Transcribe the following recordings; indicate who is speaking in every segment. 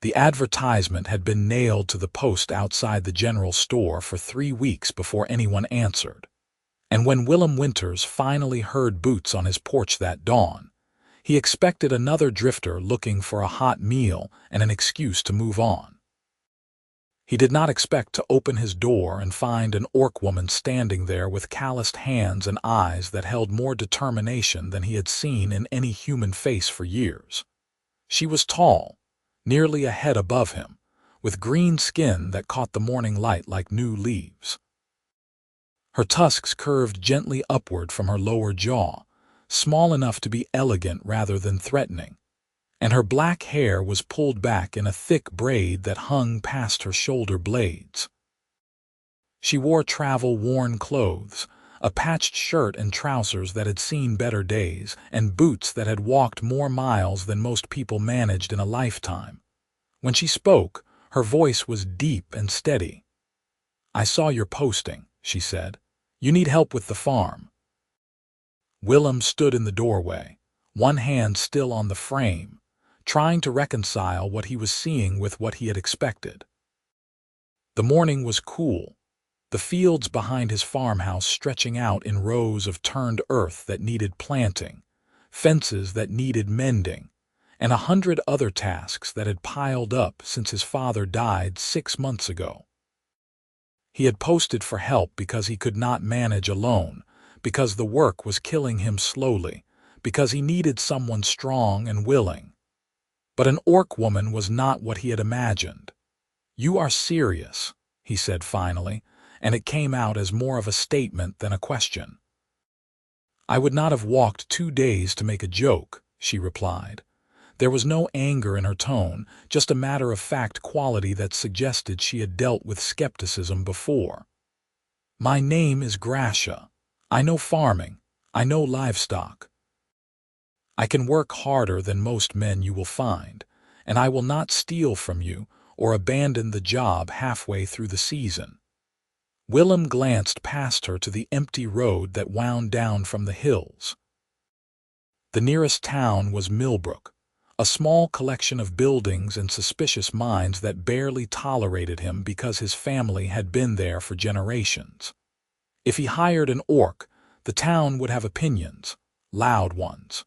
Speaker 1: The advertisement had been nailed to the post outside the general store for 3 weeks before anyone answered. And when Willem Winters finally heard boots on his porch that dawn, he expected another drifter looking for a hot meal and an excuse to move on. He did not expect to open his door and find an orc woman standing there with calloused hands and eyes that held more determination than he had seen in any human face for years. She was tall, nearly a head above him, with green skin that caught the morning light like new leaves. Her tusks curved gently upward from her lower jaw, small enough to be elegant rather than threatening, and her black hair was pulled back in a thick braid that hung past her shoulder blades. She wore travel-worn clothes, a patched shirt and trousers that had seen better days, and boots that had walked more miles than most people managed in a lifetime. When she spoke, her voice was deep and steady. "I saw your posting," she said. "You need help with the farm." Willem stood in the doorway, one hand still on the frame, trying to reconcile what he was seeing with what he had expected. The morning was cool, the fields behind his farmhouse stretching out in rows of turned earth that needed planting, fences that needed mending, and 100 other tasks that had piled up since his father died 6 months ago. He had posted for help because he could not manage alone, because the work was killing him slowly, because he needed someone strong and willing. But an orc woman was not what he had imagined. "You are serious," he said finally, and it came out as more of a statement than a question. "I would not have walked 2 days to make a joke," she replied. There was no anger in her tone, just a matter-of-fact quality that suggested she had dealt with skepticism before. "My name is Grasha. I know farming. I know livestock. I can work harder than most men you will find, and I will not steal from you or abandon the job halfway through the season." Willem glanced past her to the empty road that wound down from the hills. The nearest town was Millbrook, a small collection of buildings and suspicious minds that barely tolerated him because his family had been there for generations. If he hired an orc, the town would have opinions, loud ones.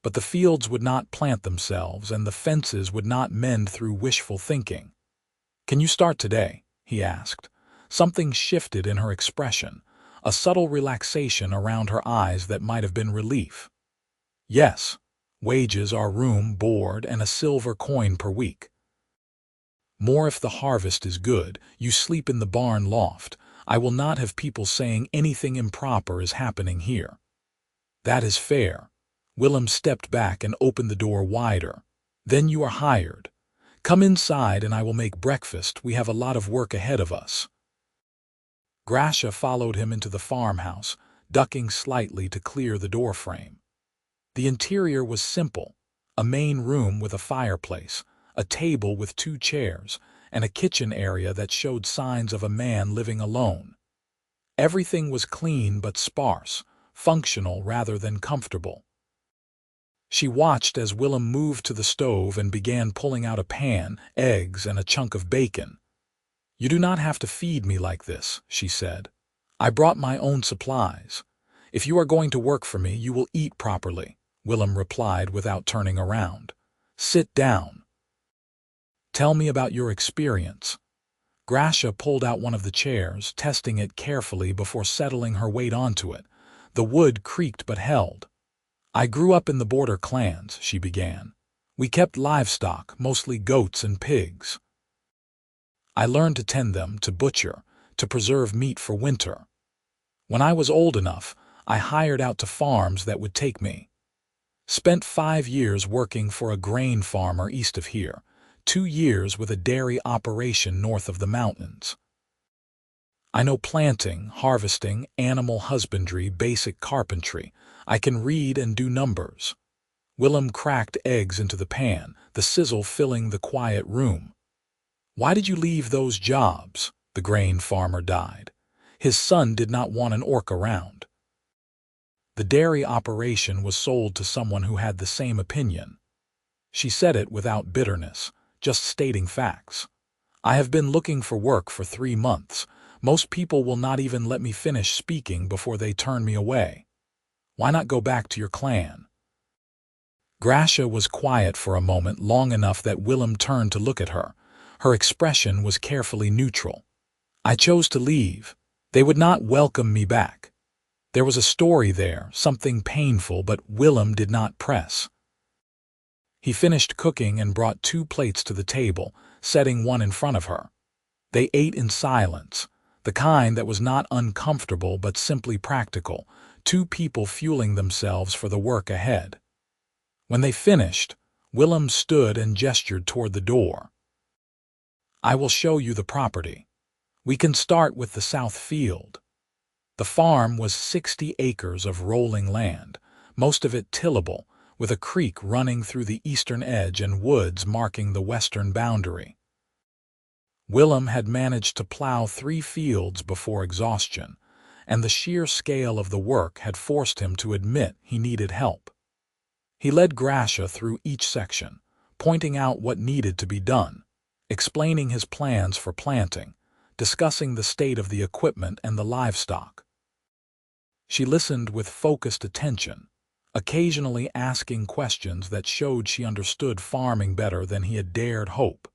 Speaker 1: But the fields would not plant themselves, and the fences would not mend through wishful thinking. "Can you start today?" he asked. Something shifted in her expression, a subtle relaxation around her eyes that might have been relief. "Yes. Wages are room, board, and a silver coin per week. More if the harvest is good. You sleep in the barn loft. I will not have people saying anything improper is happening here." "That is fair." Willem stepped back and opened the door wider. "Then you are hired. Come inside and I will make breakfast. We have a lot of work ahead of us." Grasha followed him into the farmhouse, ducking slightly to clear the doorframe. The interior was simple, a main room with a fireplace, a table with 2 chairs, and a kitchen area that showed signs of a man living alone. Everything was clean but sparse, functional rather than comfortable. She watched as Willem moved to the stove and began pulling out a pan, eggs, and a chunk of bacon. "You do not have to feed me like this," she said. "I brought my own supplies. If you are going to work for me, you will eat properly," Willem replied without turning around. "Sit down. Tell me about your experience." Grasha pulled out one of the chairs, testing it carefully before settling her weight onto it. The wood creaked but held. "I grew up in the border clans," she began. "We kept livestock, mostly goats and pigs. I learned to tend them, to butcher, to preserve meat for winter. When I was old enough, I hired out to farms that would take me. Spent 5 years working for a grain farmer east of here, 2 years with a dairy operation north of the mountains. I know planting, harvesting, animal husbandry, basic carpentry. I can read and do numbers." Willem cracked eggs into the pan, the sizzle filling the quiet room. "Why did you leave those jobs?" The grain farmer died. His son did not want an orc around. "The dairy operation was sold to someone who had the same opinion." She said it without bitterness, just stating facts. I have been looking for work for 3 months. Most people will not even let me finish speaking before they turn me away. Why not go back to your clan? Grasha was quiet for a moment, long enough that Willem turned to look at her. Her expression was carefully neutral. I chose to leave. They would not welcome me back. There was a story there, something painful, but Willem did not press. He finished cooking and brought 2 plates to the table, setting one in front of her. They ate in silence, the kind that was not uncomfortable but simply practical, 2 people fueling themselves for the work ahead. When they finished, Willem stood and gestured toward the door. I will show you the property. We can start with the south field. The farm was 60 acres of rolling land, most of it tillable, with a creek running through the eastern edge and woods marking the western boundary. Willem had managed to plow 3 fields before exhaustion, and the sheer scale of the work had forced him to admit he needed help. He led Grasha through each section, pointing out what needed to be done, explaining his plans for planting, discussing the state of the equipment and the livestock. She listened with focused attention, occasionally asking questions that showed she understood farming better than he had dared hope.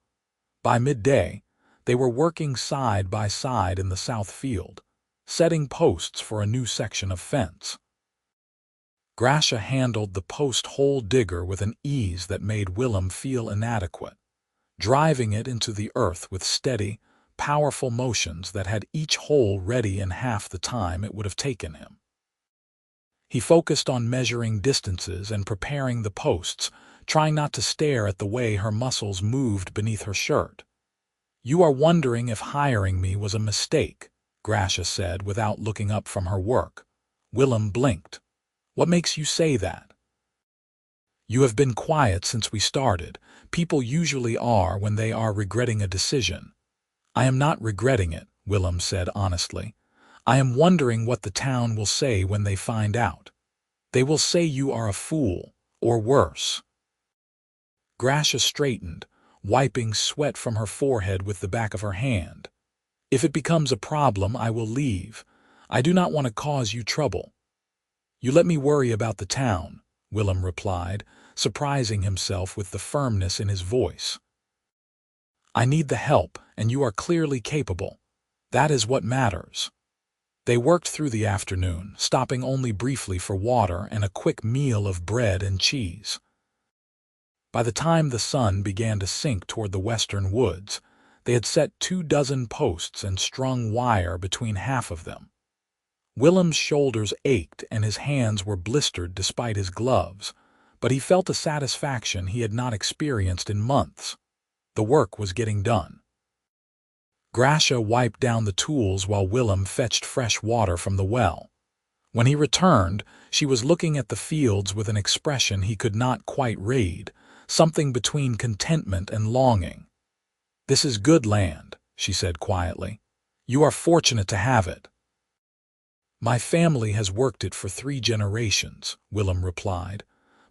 Speaker 1: By midday, they were working side by side in the south field, setting posts for a new section of fence. Grasha handled the post hole digger with an ease that made Willem feel inadequate, driving it into the earth with steady, powerful motions that had each hole ready in half the time it would have taken him. He focused on measuring distances and preparing the posts, trying not to stare at the way her muscles moved beneath her shirt. You are wondering if hiring me was a mistake, Grasha said without looking up from her work. Willem blinked. What makes you say that? You have been quiet since we started. People usually are when they are regretting a decision. I am not regretting it, Willem said honestly. I am wondering what the town will say when they find out. They will say you are a fool, or worse. Grasha straightened, wiping sweat from her forehead with the back of her hand. If it becomes a problem, I will leave. I do not want to cause you trouble. You let me worry about the town, Willem replied, surprising himself with the firmness in his voice. I need the help, and you are clearly capable. That is what matters. They worked through the afternoon, stopping only briefly for water and a quick meal of bread and cheese. By the time the sun began to sink toward the western woods, they had set 24 posts and strung wire between half of them. Willem's shoulders ached and his hands were blistered despite his gloves, but he felt a satisfaction he had not experienced in months. The work was getting done. Grasha wiped down the tools while Willem fetched fresh water from the well. When he returned, she was looking at the fields with an expression he could not quite read, something between contentment and longing. This is good land, she said quietly. You are fortunate to have it. My family has worked it for 3 generations, Willem replied.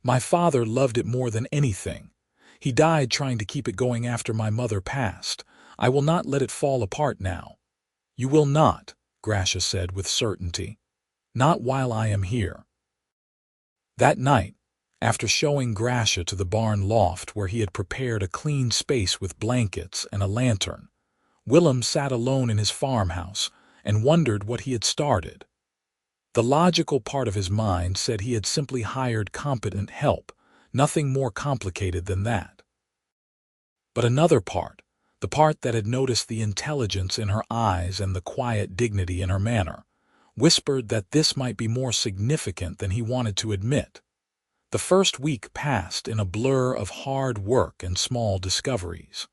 Speaker 1: My father loved it more than anything. He died trying to keep it going after my mother passed. I will not let it fall apart now. You will not, Grasha said with certainty. Not while I am here. That night, after showing Grasha to the barn loft where he had prepared a clean space with blankets and a lantern, Willem sat alone in his farmhouse and wondered what he had started. The logical part of his mind said he had simply hired competent help, nothing more complicated than that. But another part, the part that had noticed the intelligence in her eyes and the quiet dignity in her manner, whispered that this might be more significant than he wanted to admit. The first week passed in a blur of hard work and small discoveries.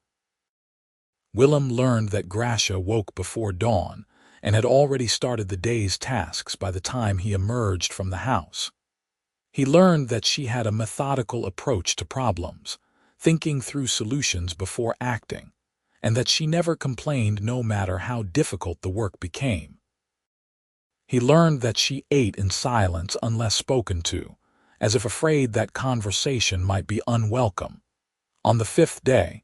Speaker 1: Willem learned that Grasha woke before dawn and had already started the day's tasks by the time he emerged from the house. He learned that she had a methodical approach to problems, thinking through solutions before acting, and that she never complained no matter how difficult the work became. He learned that she ate in silence unless spoken to, as if afraid that conversation might be unwelcome, On the fifth day,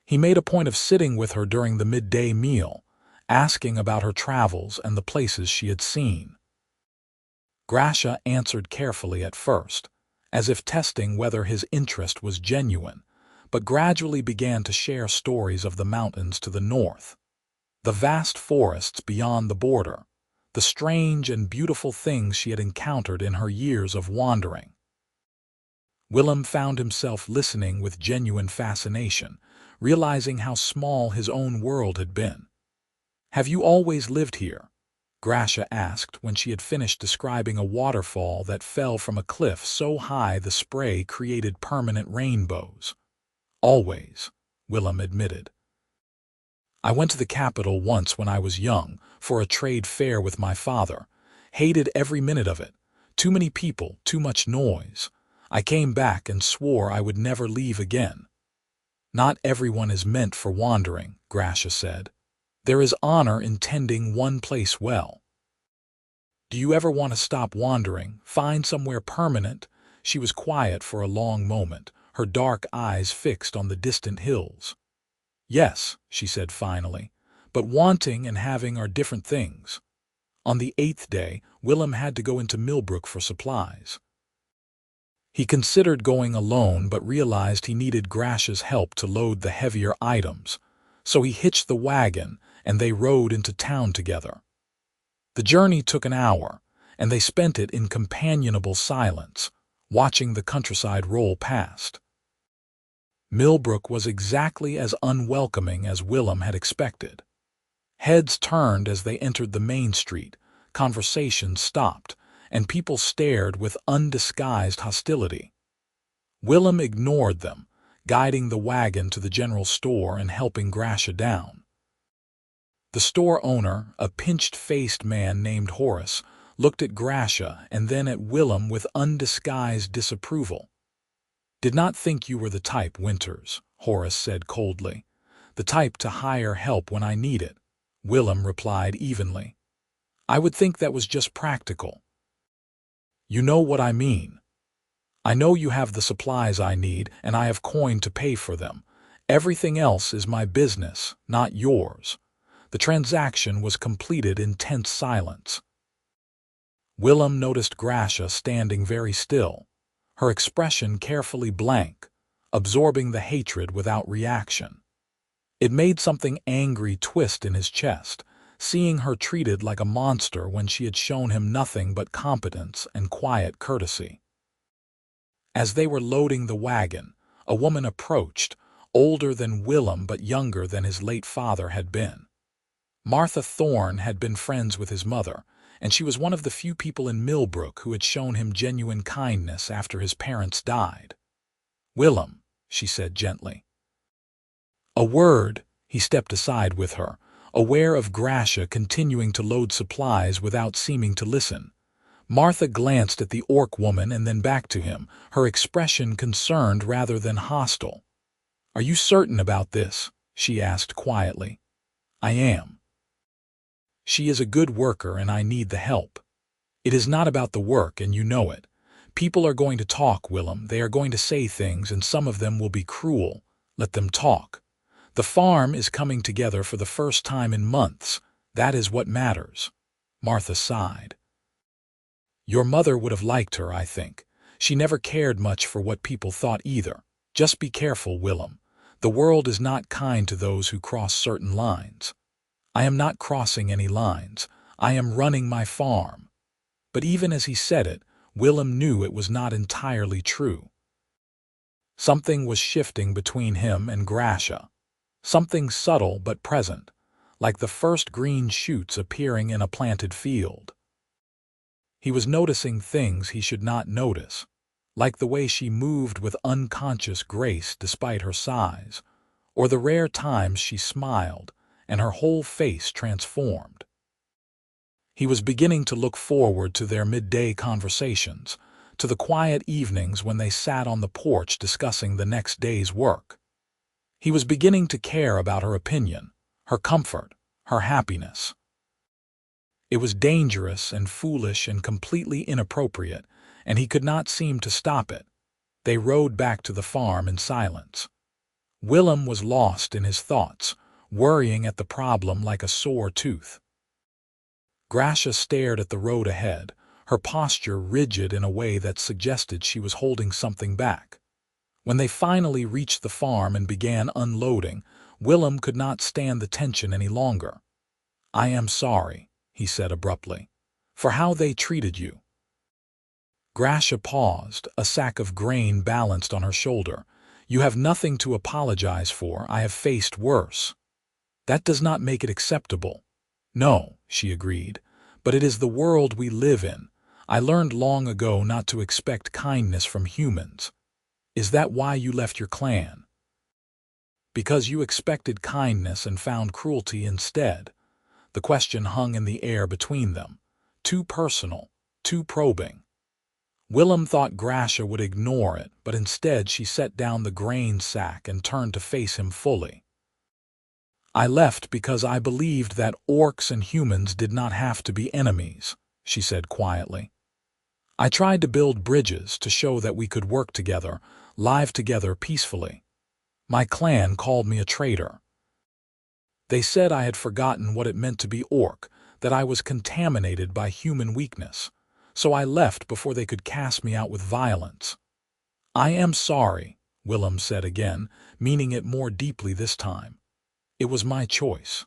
Speaker 1: he made a point of sitting with her during the midday meal, asking about her travels and the places she had seen. Grasha answered carefully at first, as if testing whether his interest was genuine, but gradually began to share stories of the mountains to the north, the vast forests beyond the border, the strange and beautiful things she had encountered in her years of wandering. Willem found himself listening with genuine fascination, realizing how small his own world had been. "Have you always lived here?" Grasha asked when she had finished describing a waterfall that fell from a cliff so high the spray created permanent rainbows. "Always," Willem admitted. "I went to the capital once when I was young, for a trade fair with my father. Hated every minute of it. Too many people, too much noise. I came back and swore I would never leave again." "Not everyone is meant for wandering," Grasha said. "There is honor in tending one place well." "Do you ever want to stop wandering, find somewhere permanent?" She was quiet for a long moment, her dark eyes fixed on the distant hills. "Yes," she said finally, "but wanting and having are different things." On the 8th day, Willem had to go into Millbrook for supplies. He considered going alone but realized he needed Grasha's help to load the heavier items, so he hitched the wagon and they rode into town together. The journey took an hour, and they spent it in companionable silence, watching the countryside roll past. Millbrook was exactly as unwelcoming as Willem had expected. Heads turned as they entered the main street, conversations stopped, and people stared with undisguised hostility. Willem ignored them, guiding the wagon to the general store and helping Grasha down. The store owner, a pinched-faced man named Horace, looked at Grasha and then at Willem with undisguised disapproval. "Did not think you were the type, Winters," Horace said coldly. "The type to hire help when I need it," Willem replied evenly. "I would think that was just practical." "You know what I mean. I know you have the supplies I need, and I have coin to pay for them. Everything else is my business, not yours." The transaction was completed in tense silence. Willem noticed Grasha standing very still, her expression carefully blank, absorbing the hatred without reaction. It made something angry twist in his chest, seeing her treated like a monster when she had shown him nothing but competence and quiet courtesy. As they were loading the wagon, a woman approached, older than Willem but younger than his late father had been. Martha Thorne had been friends with his mother, and she was one of the few people in Millbrook who had shown him genuine kindness after his parents died. "Willem," she said gently. "A word," he stepped aside with her, aware of Grasha continuing to load supplies without seeming to listen. Martha glanced at the orc woman and then back to him, her expression concerned rather than hostile. "Are you certain about this?" she asked quietly. "I am. She is a good worker and I need the help. It is not about the work and you know it. People are going to talk, Willem. They are going to say things and some of them will be cruel. Let them talk. The farm is coming together for the first time in months. That is what matters." Martha sighed. "Your mother would have liked her, I think. She never cared much for what people thought either. Just be careful, Willem. The world is not kind to those who cross certain lines." "I am not crossing any lines. I am running my farm." But even as he said it, Willem knew it was not entirely true. Something was shifting between him and Grasha. Something subtle but present, like the first green shoots appearing in a planted field. He was noticing things he should not notice, like the way she moved with unconscious grace despite her size, or the rare times she smiled and her whole face transformed. He was beginning to look forward to their midday conversations, to the quiet evenings when they sat on the porch discussing the next day's work. He was beginning to care about her opinion, her comfort, her happiness. It was dangerous and foolish and completely inappropriate, and he could not seem to stop it. They rode back to the farm in silence. Willem was lost in his thoughts, worrying at the problem like a sore tooth. Grasha stared at the road ahead, her posture rigid in a way that suggested she was holding something back. When they finally reached the farm and began unloading, Willem could not stand the tension any longer. "I am sorry," he said abruptly, "for how they treated you." Grasha paused, a sack of grain balanced on her shoulder. "You have nothing to apologize for. I have faced worse." "That does not make it acceptable." "No," she agreed, "but it is the world we live in. I learned long ago not to expect kindness from humans." "Is that why you left your clan?" "Because you expected kindness and found cruelty instead." The question hung in the air between them, too personal, too probing. Willem thought Grasha would ignore it, but instead she set down the grain sack and turned to face him fully. "I left because I believed that orcs and humans did not have to be enemies," she said quietly. "I tried to build bridges to show that we could work together, live together peacefully. My clan called me a traitor. They said I had forgotten what it meant to be orc, that I was contaminated by human weakness. So I left before they could cast me out with violence." "I am sorry," Willem said again, meaning it more deeply this time. "It was my choice.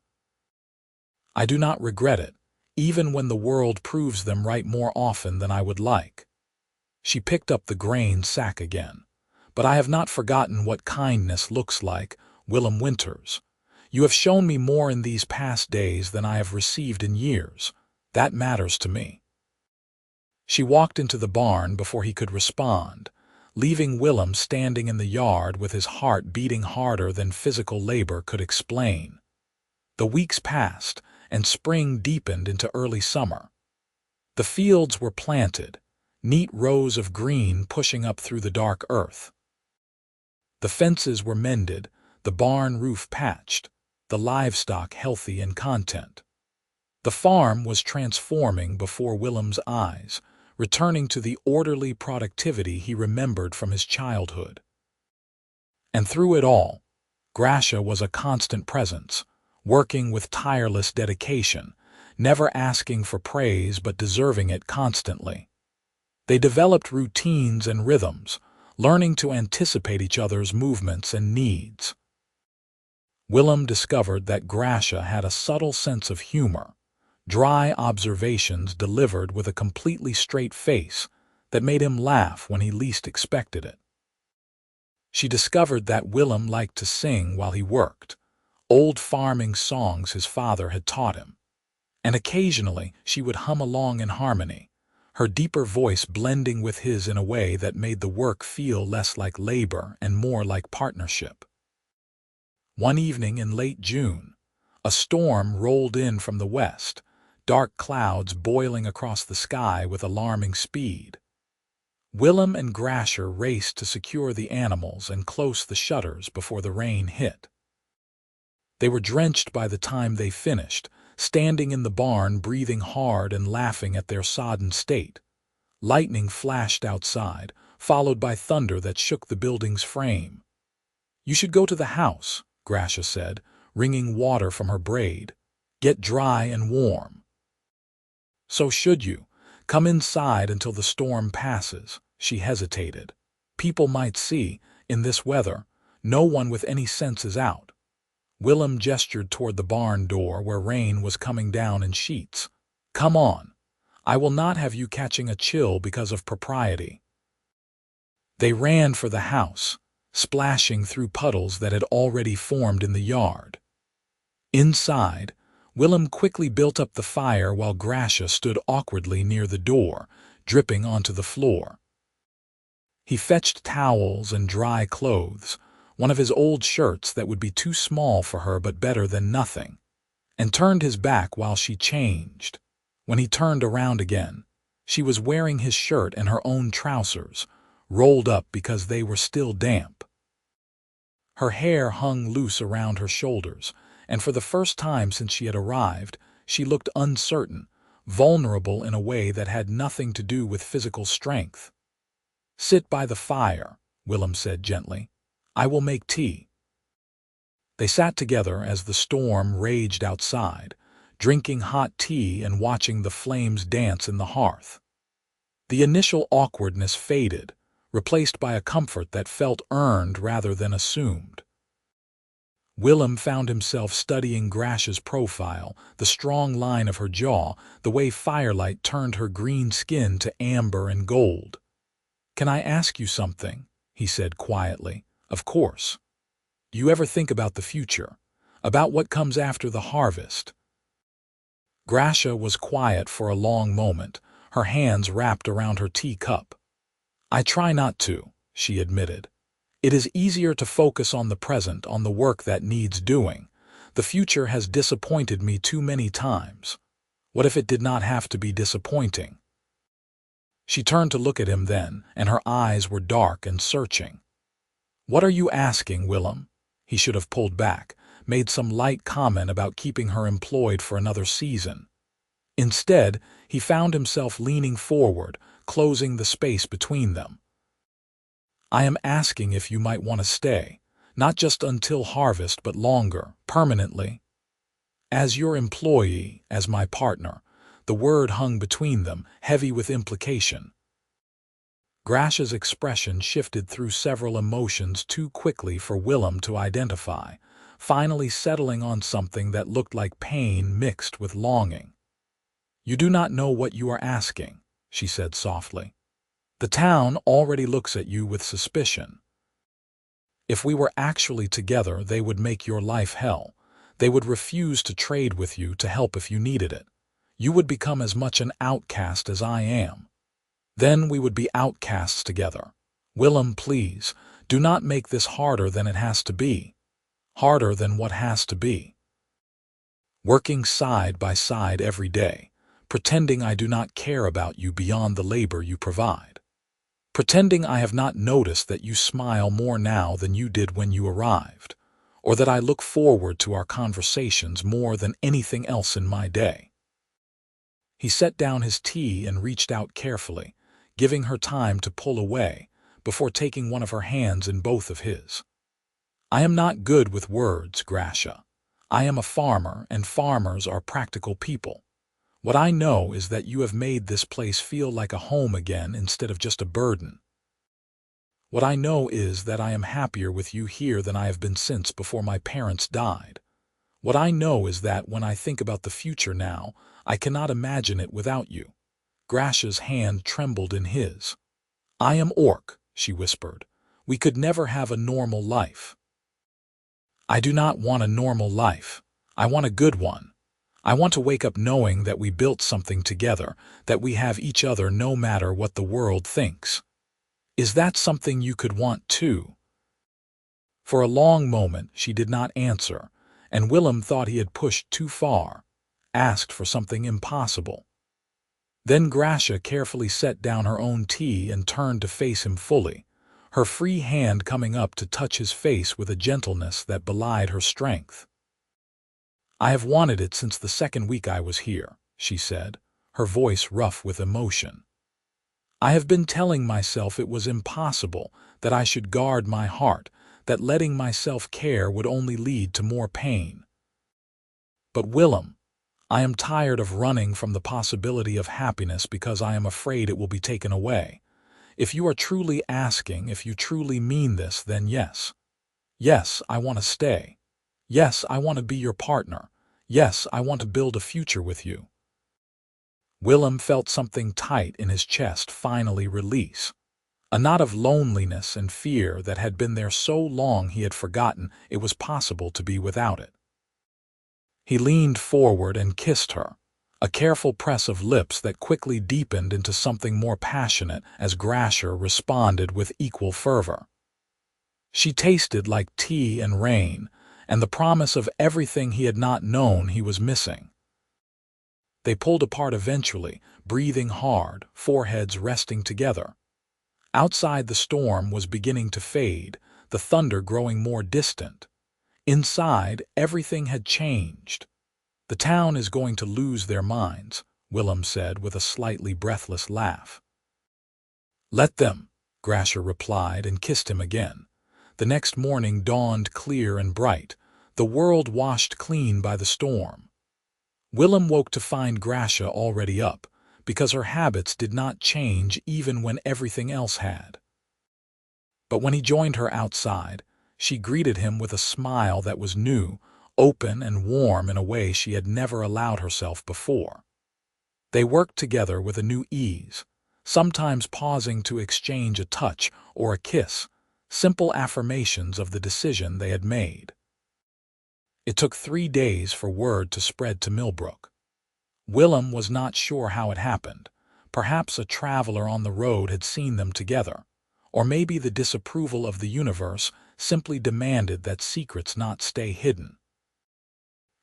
Speaker 1: I do not regret it, even when the world proves them right more often than I would like." She picked up the grain sack again. "But I have not forgotten what kindness looks like, Willem Winters. You have shown me more in these past days than I have received in years. That matters to me." She walked into the barn before he could respond, leaving Willem standing in the yard with his heart beating harder than physical labor could explain. The weeks passed, and spring deepened into early summer. The fields were planted, neat rows of green pushing up through the dark earth. The fences were mended, the barn roof patched, the livestock healthy and content. The farm was transforming before Willem's eyes, returning to the orderly productivity he remembered from his childhood. And through it all, Grasha was a constant presence, working with tireless dedication, never asking for praise but deserving it constantly. They developed routines and rhythms, learning to anticipate each other's movements and needs. Willem discovered that Grasha had a subtle sense of humor, dry observations delivered with a completely straight face that made him laugh when he least expected it. She discovered that Willem liked to sing while he worked, old farming songs his father had taught him. And occasionally she would hum along in harmony, her deeper voice blending with his in a way that made the work feel less like labor and more like partnership. One evening in late June, a storm rolled in from the west, dark clouds boiling across the sky with alarming speed. Willem and Grasha raced to secure the animals and close the shutters before the rain hit. They were drenched by the time they finished, standing in the barn breathing hard and laughing at their sodden state. Lightning flashed outside, followed by thunder that shook the building's frame. "You should go to the house," Grasha said, wringing water from her braid. "Get dry and warm." "So should you. Come inside until the storm passes." She hesitated. "People might see, in this weather, no one with any sense is out." Willem gestured toward the barn door where rain was coming down in sheets. "Come on. I will not have you catching a chill because of propriety." They ran for the house, splashing through puddles that had already formed in the yard. Inside, Willem quickly built up the fire while Grasha stood awkwardly near the door, dripping onto the floor. He fetched towels and dry clothes, one of his old shirts that would be too small for her but better than nothing, and turned his back while she changed. When he turned around again, she was wearing his shirt and her own trousers, rolled up because they were still damp. Her hair hung loose around her shoulders, and for the first time since she had arrived, she looked uncertain, vulnerable in a way that had nothing to do with physical strength. "Sit by the fire," Willem said gently. "I will make tea." They sat together as the storm raged outside, drinking hot tea and watching the flames dance in the hearth. The initial awkwardness faded, replaced by a comfort that felt earned rather than assumed. Willem found himself studying Grasha's profile, the strong line of her jaw, the way firelight turned her green skin to amber and gold. "Can I ask you something?" he said quietly. "Of course. Do you ever think about the future? About what comes after the harvest?" Grasha was quiet for a long moment, her hands wrapped around her teacup. "I try not to," she admitted. "It is easier to focus on the present, on the work that needs doing. The future has disappointed me too many times. What if it did not have to be disappointing?" She turned to look at him then, and her eyes were dark and searching. "What are you asking, Willem?" He should have pulled back, made some light comment about keeping her employed for another season. Instead, he found himself leaning forward, closing the space between them. "I am asking if you might want to stay, not just until harvest but longer, permanently." "As your employee, as my partner." The word hung between them, heavy with implication. Grasha's expression shifted through several emotions too quickly for Willem to identify, finally settling on something that looked like pain mixed with longing. "You do not know what you are asking," she said softly. "The town already looks at you with suspicion. If we were actually together, they would make your life hell. They would refuse to trade with you to help if you needed it. You would become as much an outcast as I am. Then we would be outcasts together. Willem, please, do not make this harder than it has to be. Harder than what has to be. Working side by side every day, pretending I do not care about you beyond the labor you provide. Pretending I have not noticed that you smile more now than you did when you arrived, or that I look forward to our conversations more than anything else in my day." He set down his tea and reached out carefully, giving her time to pull away, before taking one of her hands in both of his. "I am not good with words, Grasha. I am a farmer, and farmers are practical people. What I know is that you have made this place feel like a home again instead of just a burden. What I know is that I am happier with you here than I have been since before my parents died. What I know is that when I think about the future now, I cannot imagine it without you." Grasha's hand trembled in his. "I am Orc," she whispered. "We could never have a normal life." "I do not want a normal life. I want a good one. I want to wake up knowing that we built something together, that we have each other no matter what the world thinks. Is that something you could want too?" For a long moment she did not answer, and Willem thought he had pushed too far, asked for something impossible. Then Grasha carefully set down her own tea and turned to face him fully, her free hand coming up to touch his face with a gentleness that belied her strength. "I have wanted it since the second week I was here," she said, her voice rough with emotion. "I have been telling myself it was impossible, that I should guard my heart, that letting myself care would only lead to more pain. But Willem, I am tired of running from the possibility of happiness because I am afraid it will be taken away. If you are truly asking, if you truly mean this, then yes. Yes, I want to stay. Yes, I want to be your partner. Yes, I want to build a future with you." Willem felt something tight in his chest finally release. A knot of loneliness and fear that had been there so long he had forgotten it was possible to be without it. He leaned forward and kissed her, a careful press of lips that quickly deepened into something more passionate as Grasha responded with equal fervor. She tasted like tea and rain, and the promise of everything he had not known he was missing. They pulled apart eventually, breathing hard, foreheads resting together. Outside the storm was beginning to fade, the thunder growing more distant. Inside, everything had changed. "The town is going to lose their minds," Willem said with a slightly breathless laugh. "Let them," Grasha replied and kissed him again. The next morning dawned clear and bright. the world washed clean by the storm. Willem woke to find Grasha already up, because her habits did not change even when everything else had. But when he joined her outside, she greeted him with a smile that was new, open and warm in a way she had never allowed herself before. They worked together with a new ease, sometimes pausing to exchange a touch or a kiss, simple affirmations of the decision they had made. It took 3 days for word to spread to Millbrook. Willem was not sure how it happened. Perhaps a traveler on the road had seen them together, or maybe the disapproval of the universe simply demanded that secrets not stay hidden.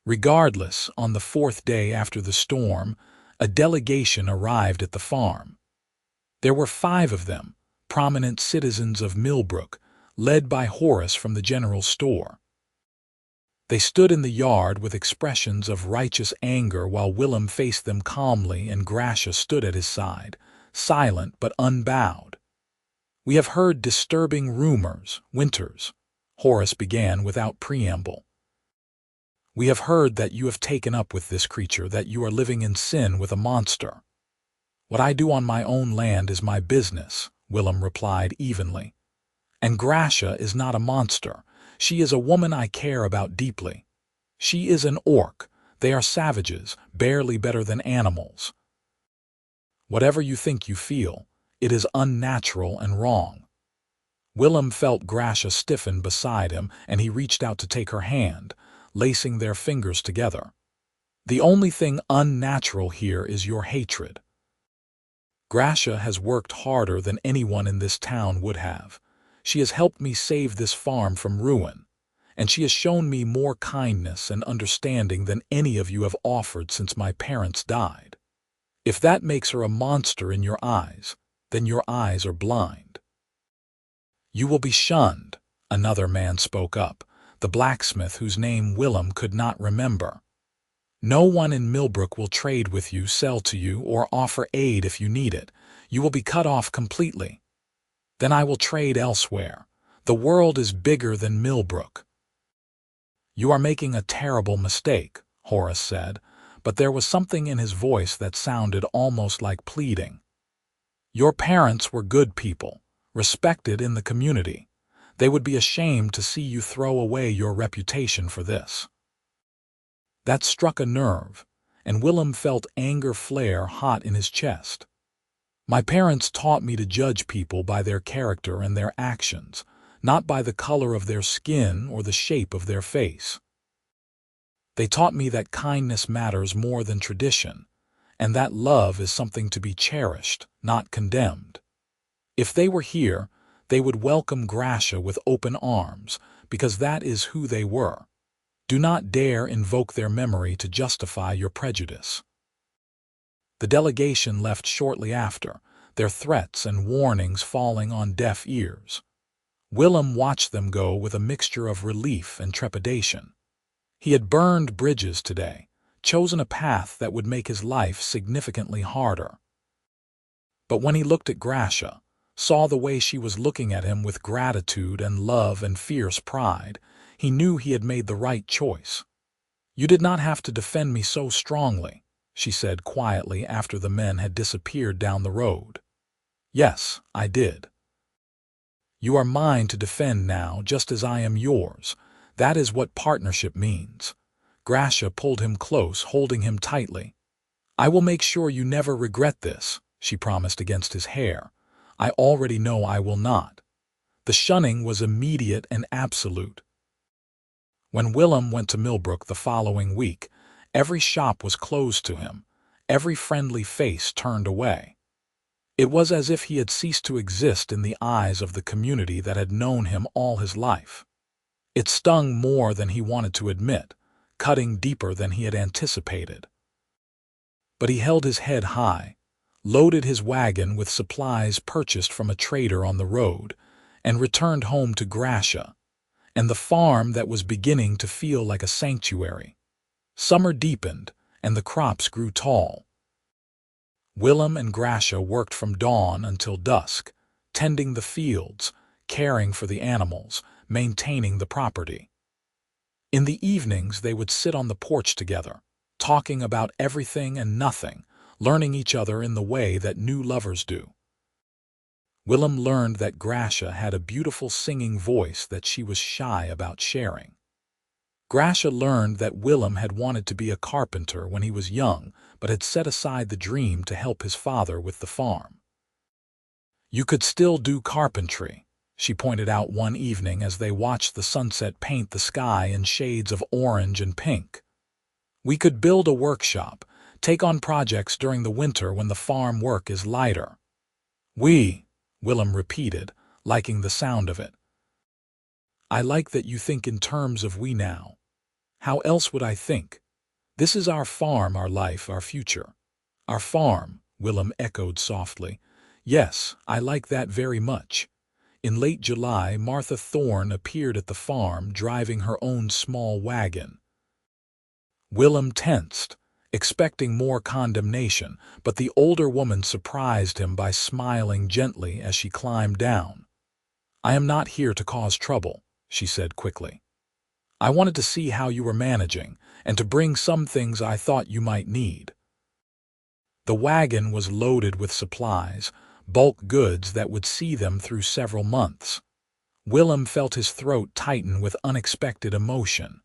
Speaker 1: Regardless, on the 4th day after the storm, a delegation arrived at the farm. There were 5 of them, prominent citizens of Millbrook, led by Horace from the general store. They stood in the yard with expressions of righteous anger while Willem faced them calmly and Grasha stood at his side, silent but unbowed. "We have heard disturbing rumors, Winters," Horace began without preamble. "We have heard that you have taken up with this creature, that you are living in sin with a monster." "What I do on my own land is my business," Willem replied evenly. "And Grasha is not a monster. She is a woman I care about deeply. She is an orc. They are savages, barely better than animals. Whatever you think you feel, it is unnatural and wrong." Willem felt Grasha stiffen beside him, and he reached out to take her hand, lacing their fingers together. "The only thing unnatural here is your hatred. Grasha has worked harder than anyone in this town would have. She has helped me save this farm from ruin, and she has shown me more kindness and understanding than any of you have offered since my parents died. If that makes her a monster in your eyes, then your eyes are blind." "You will be shunned," another man spoke up, the blacksmith whose name Willem could not remember. "No one in Millbrook will trade with you, sell to you, or offer aid if you need it. You will be cut off completely." "Then I will trade elsewhere. The world is bigger than Millbrook." "You are making a terrible mistake," Horace said, but there was something in his voice that sounded almost like pleading. "Your parents were good people, respected in the community. They would be ashamed to see you throw away your reputation for this." That struck a nerve, and Willem felt anger flare hot in his chest. "My parents taught me to judge people by their character and their actions, not by the color of their skin or the shape of their face. They taught me that kindness matters more than tradition, and that love is something to be cherished, not condemned. If they were here, they would welcome Grasha with open arms, because that is who they were. Do not dare invoke their memory to justify your prejudice." The delegation left shortly after, their threats and warnings falling on deaf ears. Willem watched them go with a mixture of relief and trepidation. He had burned bridges today, chosen a path that would make his life significantly harder. But when he looked at Grasha, saw the way she was looking at him with gratitude and love and fierce pride, he knew he had made the right choice. "You did not have to defend me so strongly," she said quietly after the men had disappeared down the road. "Yes, I did. You are mine to defend now, just as I am yours. That is what partnership means." Grasha pulled him close, holding him tightly. "I will make sure you never regret this," she promised against his hair. "I already know I will not." The shunning was immediate and absolute. When Willem went to Millbrook the following week, every shop was closed to him, every friendly face turned away. It was as if he had ceased to exist in the eyes of the community that had known him all his life. It stung more than he wanted to admit, cutting deeper than he had anticipated. But he held his head high, loaded his wagon with supplies purchased from a trader on the road, and returned home to Grasha, and the farm that was beginning to feel like a sanctuary. Summer deepened, and the crops grew tall. Willem and Grasha worked from dawn until dusk, tending the fields, caring for the animals, maintaining the property. In the evenings, they would sit on the porch together, talking about everything and nothing, learning each other in the way that new lovers do. Willem learned that Grasha had a beautiful singing voice that she was shy about sharing. Grasha learned that Willem had wanted to be a carpenter when he was young, but had set aside the dream to help his father with the farm. "You could still do carpentry," she pointed out one evening as they watched the sunset paint the sky in shades of orange and pink. "We could build a workshop, take on projects during the winter when the farm work is lighter." "We," Willem repeated, liking the sound of it. "I like that you think in terms of we now. How else would I think? This is our farm, our life, our future." "Our farm," Willem echoed softly. "Yes, I like that very much." In late July, Martha Thorne appeared at the farm driving her own small wagon. Willem tensed, expecting more condemnation, but the older woman surprised him by smiling gently as she climbed down. "I am not here to cause trouble," she said quickly. "I wanted to see how you were managing, and to bring some things I thought you might need." The wagon was loaded with supplies, bulk goods that would see them through several months. Willem felt his throat tighten with unexpected emotion.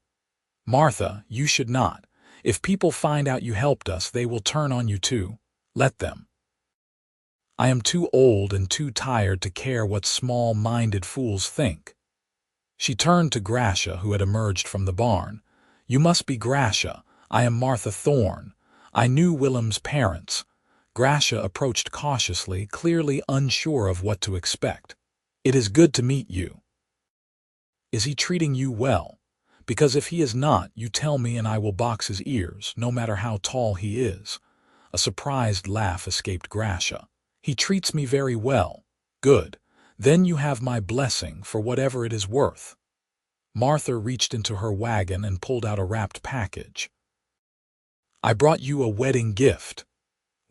Speaker 1: "Martha, you should not. If people find out you helped us, they will turn on you too. Let them. I am too old and too tired to care what small-minded fools think." She turned to Grasha, who had emerged from the barn. "You must be Grasha. I am Martha Thorne. I knew Willem's parents." Grasha approached cautiously, clearly unsure of what to expect. "It is good to meet you. Is he treating you well? Because if he is not, you tell me and I will box his ears, no matter how tall he is." A surprised laugh escaped Grasha. "He treats me very well." "Good. Then you have my blessing for whatever it is worth." Martha reached into her wagon and pulled out a wrapped package. "I brought you a wedding gift."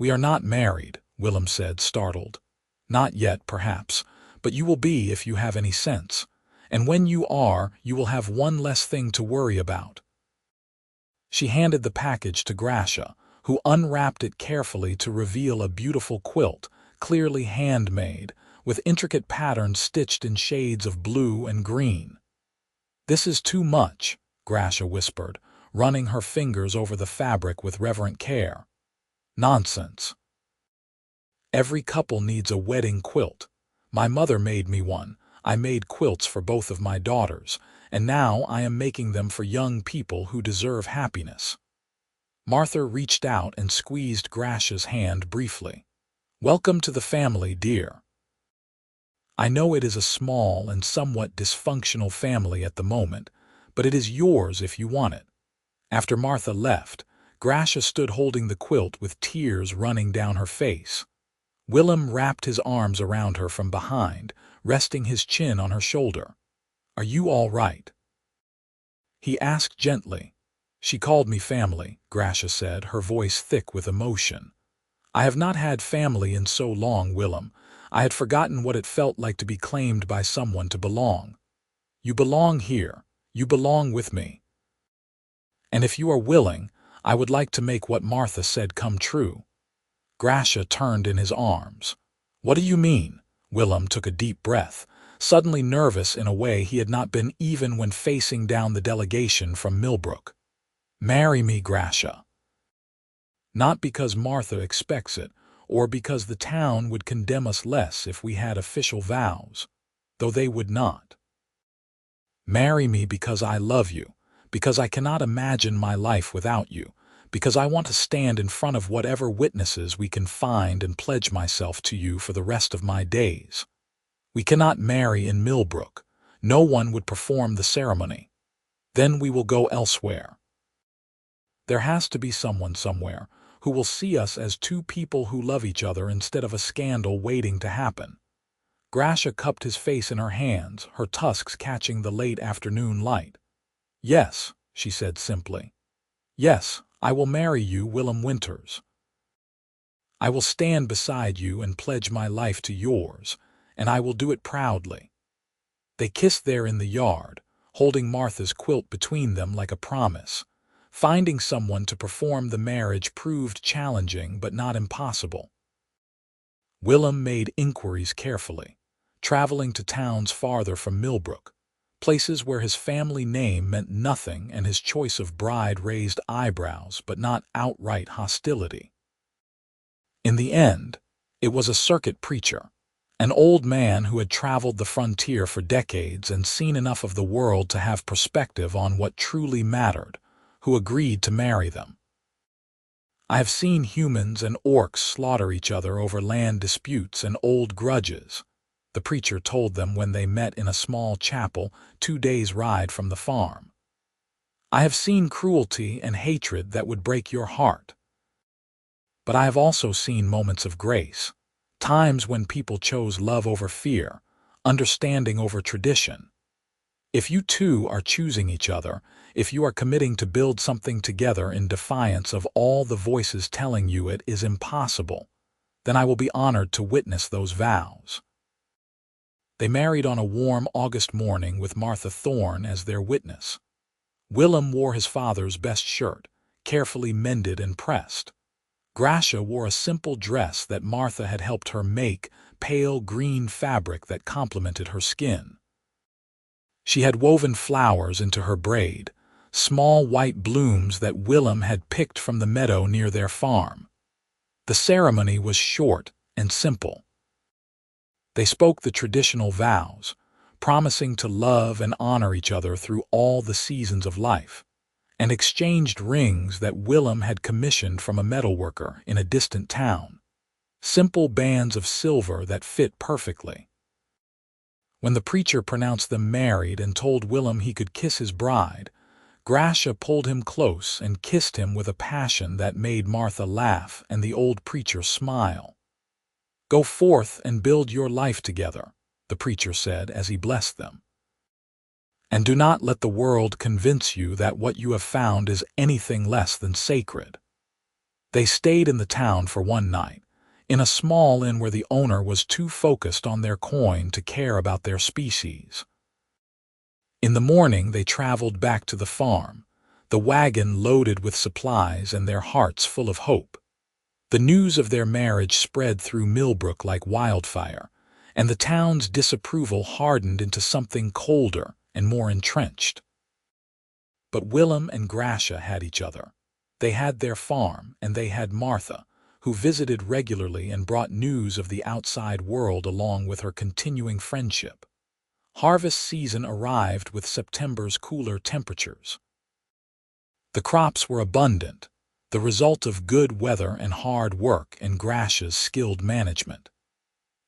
Speaker 1: "We are not married," Willem said, startled. "Not yet, perhaps, but you will be if you have any sense. And when you are, you will have one less thing to worry about." She handed the package to Grasha, who unwrapped it carefully to reveal a beautiful quilt, clearly handmade, with intricate patterns stitched in shades of blue and green. "This is too much," Grasha whispered, running her fingers over the fabric with reverent care. "Nonsense. Every couple needs a wedding quilt. My mother made me one. I made quilts for both of my daughters, and now I am making them for young people who deserve happiness." Martha reached out and squeezed Grasha's hand briefly. "Welcome to the family, dear. I know it is a small and somewhat dysfunctional family at the moment, but it is yours if you want it." After Martha left, Grasha stood holding the quilt with tears running down her face. Willem wrapped his arms around her from behind, resting his chin on her shoulder. "Are you all right?" he asked gently. "She called me family," Grasha said, her voice thick with emotion. "I have not had family in so long, Willem. I had forgotten what it felt like to be claimed by someone, to belong. You belong here. You belong with me. And if you are willing, I would like to make what Martha said come true." Grasha turned in his arms. "What do you mean?" Willem took a deep breath, suddenly nervous in a way he had not been even when facing down the delegation from Millbrook. "Marry me, Grasha. Not because Martha expects it, or because the town would condemn us less if we had official vows, though they would not. Marry me because I love you, because I cannot imagine my life without you, because I want to stand in front of whatever witnesses we can find and pledge myself to you for the rest of my days. We cannot marry in Millbrook. No one would perform the ceremony. Then we will go elsewhere. There has to be someone somewhere who will see us as two people who love each other instead of a scandal waiting to happen." Grasha cupped his face in her hands, her tusks catching the late afternoon light. "Yes," she said simply. "Yes, I will marry you, Willem Winters. I will stand beside you and pledge my life to yours, and I will do it proudly." They kissed there in the yard, holding Martha's quilt between them like a promise. Finding someone to perform the marriage proved challenging but not impossible. Willem made inquiries carefully, traveling to towns farther from Millbrook, places where his family name meant nothing and his choice of bride raised eyebrows but not outright hostility. In the end, it was a circuit preacher, an old man who had traveled the frontier for decades and seen enough of the world to have perspective on what truly mattered, who agreed to marry them. "I have seen humans and orcs slaughter each other over land disputes and old grudges," the preacher told them when they met in a small chapel 2 days' ride from the farm. "I have seen cruelty and hatred that would break your heart. But I have also seen moments of grace, times when people chose love over fear, understanding over tradition. If you two are choosing each other, if you are committing to build something together in defiance of all the voices telling you it is impossible, then I will be honored to witness those vows." They married on a warm August morning with Martha Thorne as their witness. Willem wore his father's best shirt, carefully mended and pressed. Grasha wore a simple dress that Martha had helped her make, pale green fabric that complemented her skin. She had woven flowers into her braid, small white blooms that Willem had picked from the meadow near their farm. The ceremony was short and simple. They spoke the traditional vows, promising to love and honor each other through all the seasons of life, and exchanged rings that Willem had commissioned from a metalworker in a distant town, simple bands of silver that fit perfectly. When the preacher pronounced them married and told Willem he could kiss his bride, Grasha pulled him close and kissed him with a passion that made Martha laugh and the old preacher smile. "Go forth and build your life together," the preacher said as he blessed them. "And do not let the world convince you that what you have found is anything less than sacred." They stayed in the town for one night, in a small inn where the owner was too focused on their coin to care about their species. In the morning they traveled back to the farm, the wagon loaded with supplies and their hearts full of hope. The news of their marriage spread through Millbrook like wildfire, and the town's disapproval hardened into something colder and more entrenched. But Willem and Grasha had each other. They had their farm, and they had Martha, who visited regularly and brought news of the outside world along with her continuing friendship. Harvest season arrived with September's cooler temperatures. The crops were abundant, the result of good weather and hard work and Grasha's skilled management.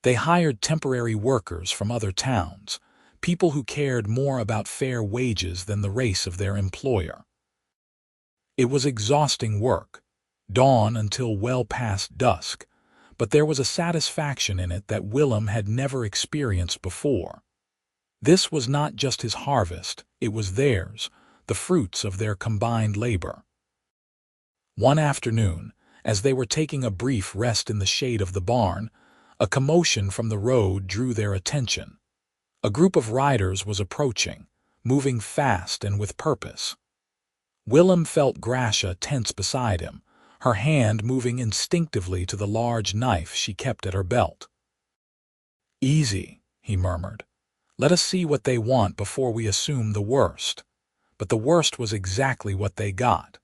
Speaker 1: They hired temporary workers from other towns, people who cared more about fair wages than the race of their employer. It was exhausting work, dawn until well past dusk, but there was a satisfaction in it that Willem had never experienced before. This was not just his harvest, it was theirs, the fruits of their combined labor. One afternoon, as they were taking a brief rest in the shade of the barn, a commotion from the road drew their attention. A group of riders was approaching, moving fast and with purpose. Willem felt Grasha tense beside him, her hand moving instinctively to the large knife she kept at her belt. "Easy," he murmured. "Let us see what they want before we assume the worst." But the worst was exactly what they got.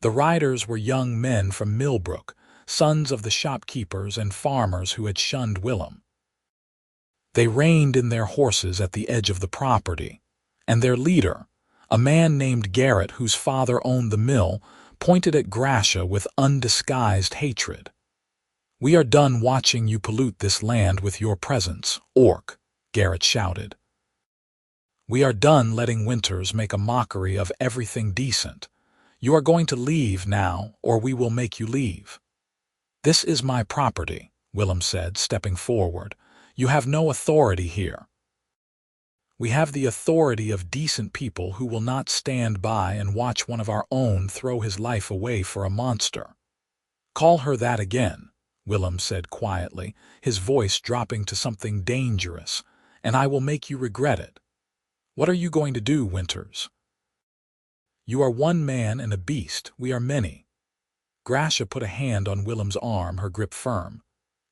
Speaker 1: The riders were young men from Millbrook, sons of the shopkeepers and farmers who had shunned Willem. They reined in their horses at the edge of the property, and their leader, a man named Garrett whose father owned the mill, pointed at Grasha with undisguised hatred. "We are done watching you pollute this land with your presence, orc," Garrett shouted. "We are done letting Winters make a mockery of everything decent. You are going to leave now, or we will make you leave." "This is my property," Willem said, stepping forward. "You have no authority here." "We have the authority of decent people who will not stand by and watch one of our own throw his life away for a monster." "Call her that again," Willem said quietly, his voice dropping to something dangerous, "and I will make you regret it." What are you going to do, Winters? You are one man and a beast, we are many. Grasha put a hand on Willem's arm, her grip firm.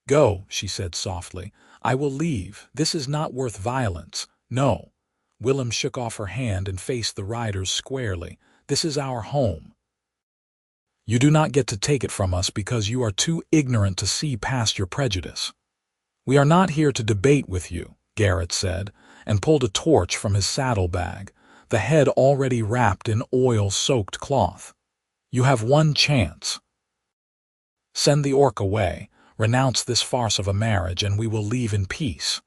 Speaker 1: Go, she said softly. I will leave. This is not worth violence. No. Willem shook off her hand and faced the riders squarely. This is our home. You do not get to take it from us because you are too ignorant to see past your prejudice. We are not here to debate with you, Garrett said, and pulled a torch from his saddlebag, the head already wrapped in oil-soaked cloth. You have one chance. Send the orc away, renounce this farce of a marriage, and we will leave in peace.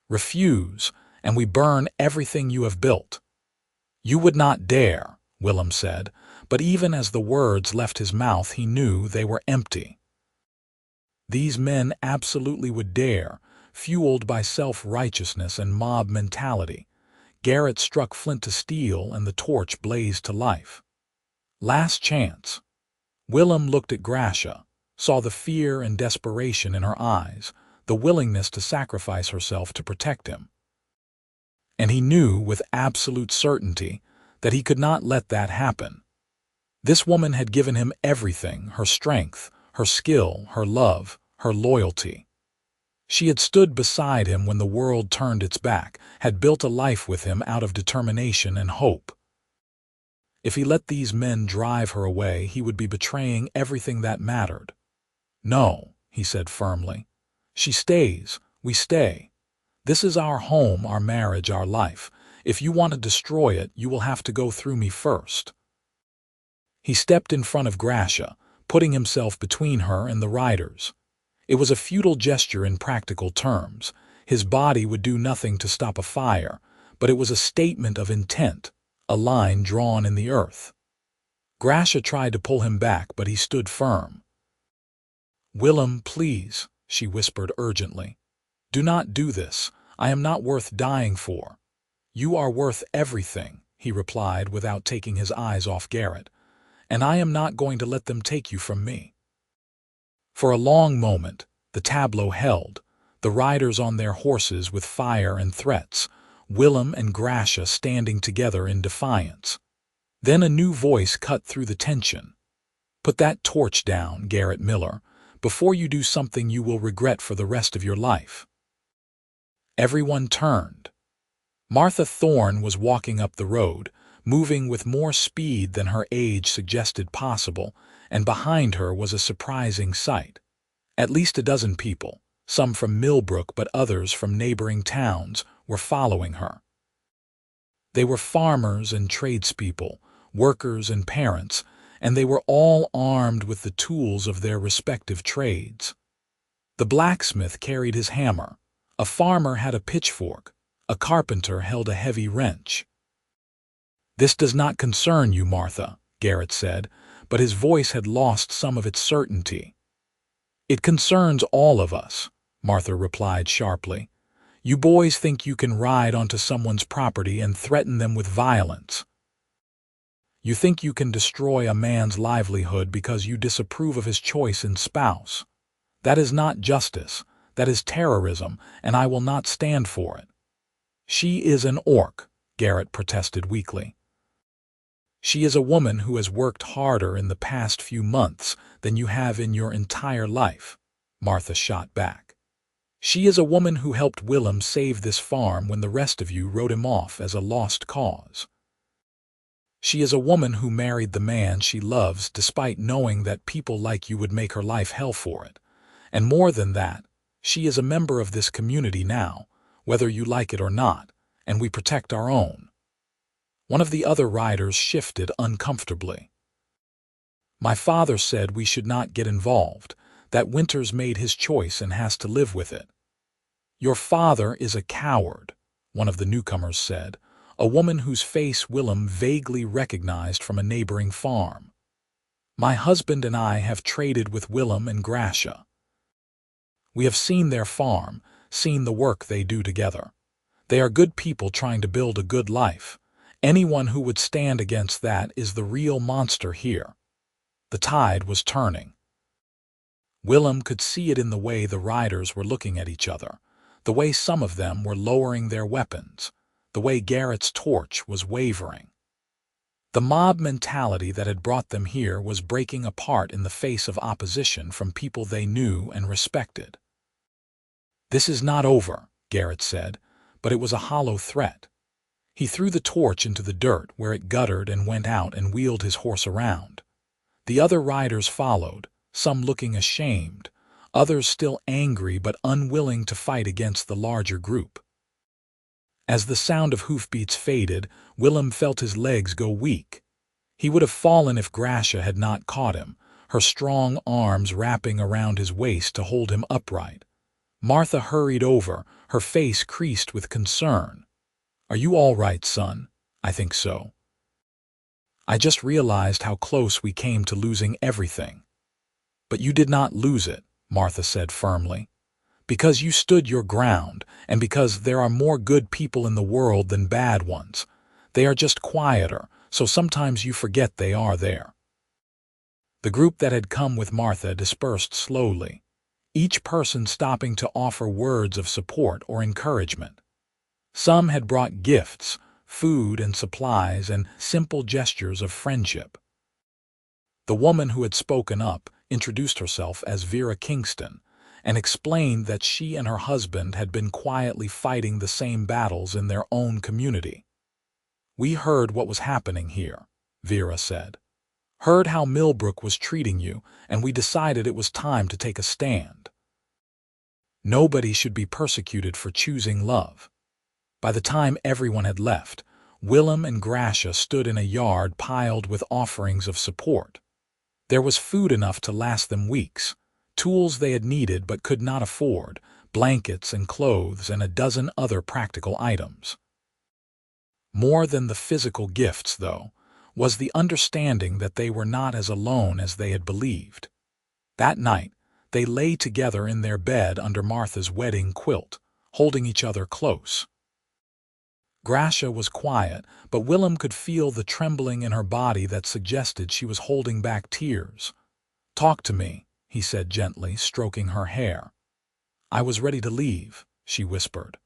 Speaker 1: Refuse, and we burn everything you have built. You would not dare, Willem said, but even as the words left his mouth he knew they were empty. These men absolutely would dare, fueled by self-righteousness and mob mentality. Garrett struck flint to steel and the torch blazed to life. Last chance. Willem looked at Grasha, saw the fear and desperation in her eyes, the willingness to sacrifice herself to protect him. And he knew with absolute certainty that he could not let that happen. This woman had given him everything, her strength, her skill, her love, her loyalty. She had stood beside him when the world turned its back, had built a life with him out of determination and hope. If he let these men drive her away, he would be betraying everything that mattered. No, he said firmly. She stays, we stay. This is our home, our marriage, our life. If you want to destroy it, you will have to go through me first. He stepped in front of Grasha, putting himself between her and the riders. It was a futile gesture in practical terms. His body would do nothing to stop a fire, but it was a statement of intent, a line drawn in the earth. Grasha tried to pull him back, but he stood firm. Willem, please, she whispered urgently. Do not do this. I am not worth dying for. You are worth everything, he replied without taking his eyes off Garrett, and I am not going to let them take you from me. For a long moment, the tableau held, the riders on their horses with fire and threats, Willem and Grasha standing together in defiance. Then a new voice cut through the tension. Put that torch down, Garrett Miller, before you do something you will regret for the rest of your life. Everyone turned. Martha Thorne was walking up the road, moving with more speed than her age suggested possible, and behind her was a surprising sight. At least a dozen people, some from Millbrook but others from neighboring towns, were following her. They were farmers and tradespeople, workers and parents, and they were all armed with the tools of their respective trades. The blacksmith carried his hammer, a farmer had a pitchfork, a carpenter held a heavy wrench. This does not concern you, Martha, Garrett said, but his voice had lost some of its certainty. It concerns all of us, Martha replied sharply. You boys think you can ride onto someone's property and threaten them with violence. You think you can destroy a man's livelihood because you disapprove of his choice in spouse. That is not justice, that is terrorism, and I will not stand for it. She is an orc, Garrett protested weakly. She is a woman who has worked harder in the past few months than you have in your entire life, Martha shot back. She is a woman who helped Willem save this farm when the rest of you wrote him off as a lost cause. She is a woman who married the man she loves despite knowing that people like you would make her life hell for it. And more than that, she is a member of this community now, whether you like it or not, and we protect our own. One of the other riders shifted uncomfortably. My father said we should not get involved, that Winters made his choice and has to live with it. Your father is a coward, one of the newcomers said, a woman whose face Willem vaguely recognized from a neighboring farm. My husband and I have traded with Willem and Grasha. We have seen their farm, seen the work they do together. They are good people trying to build a good life. Anyone who would stand against that is the real monster here. The tide was turning. Willem could see it in the way the riders were looking at each other, the way some of them were lowering their weapons, the way Garrett's torch was wavering. The mob mentality that had brought them here was breaking apart in the face of opposition from people they knew and respected. "This is not over," Garrett said, but it was a hollow threat. He threw the torch into the dirt where it guttered and went out and wheeled his horse around. The other riders followed, some looking ashamed, others still angry but unwilling to fight against the larger group. As the sound of hoofbeats faded, Willem felt his legs go weak. He would have fallen if Grasha had not caught him, her strong arms wrapping around his waist to hold him upright. Martha hurried over, her face creased with concern. "Are you all right, son?" "I think so. I just realized how close we came to losing everything." "But you did not lose it," Martha said firmly. "Because you stood your ground, and because there are more good people in the world than bad ones. They are just quieter, so sometimes you forget they are there." The group that had come with Martha dispersed slowly, each person stopping to offer words of support or encouragement. Some had brought gifts, food and supplies, and simple gestures of friendship. The woman who had spoken up introduced herself as Vera Kingston and explained that she and her husband had been quietly fighting the same battles in their own community. "We heard what was happening here," Vera said. "Heard how Millbrook was treating you, and we decided it was time to take a stand. Nobody should be persecuted for choosing love." By the time everyone had left, Willem and Grasha stood in a yard piled with offerings of support. There was food enough to last them weeks, tools they had needed but could not afford, blankets and clothes, and a dozen other practical items. More than the physical gifts, though, was the understanding that they were not as alone as they had believed. That night, they lay together in their bed under Martha's wedding quilt, holding each other close. Grasha was quiet, but Willem could feel the trembling in her body that suggested she was holding back tears. "Talk to me," he said gently, stroking her hair. "I was ready to leave," she whispered.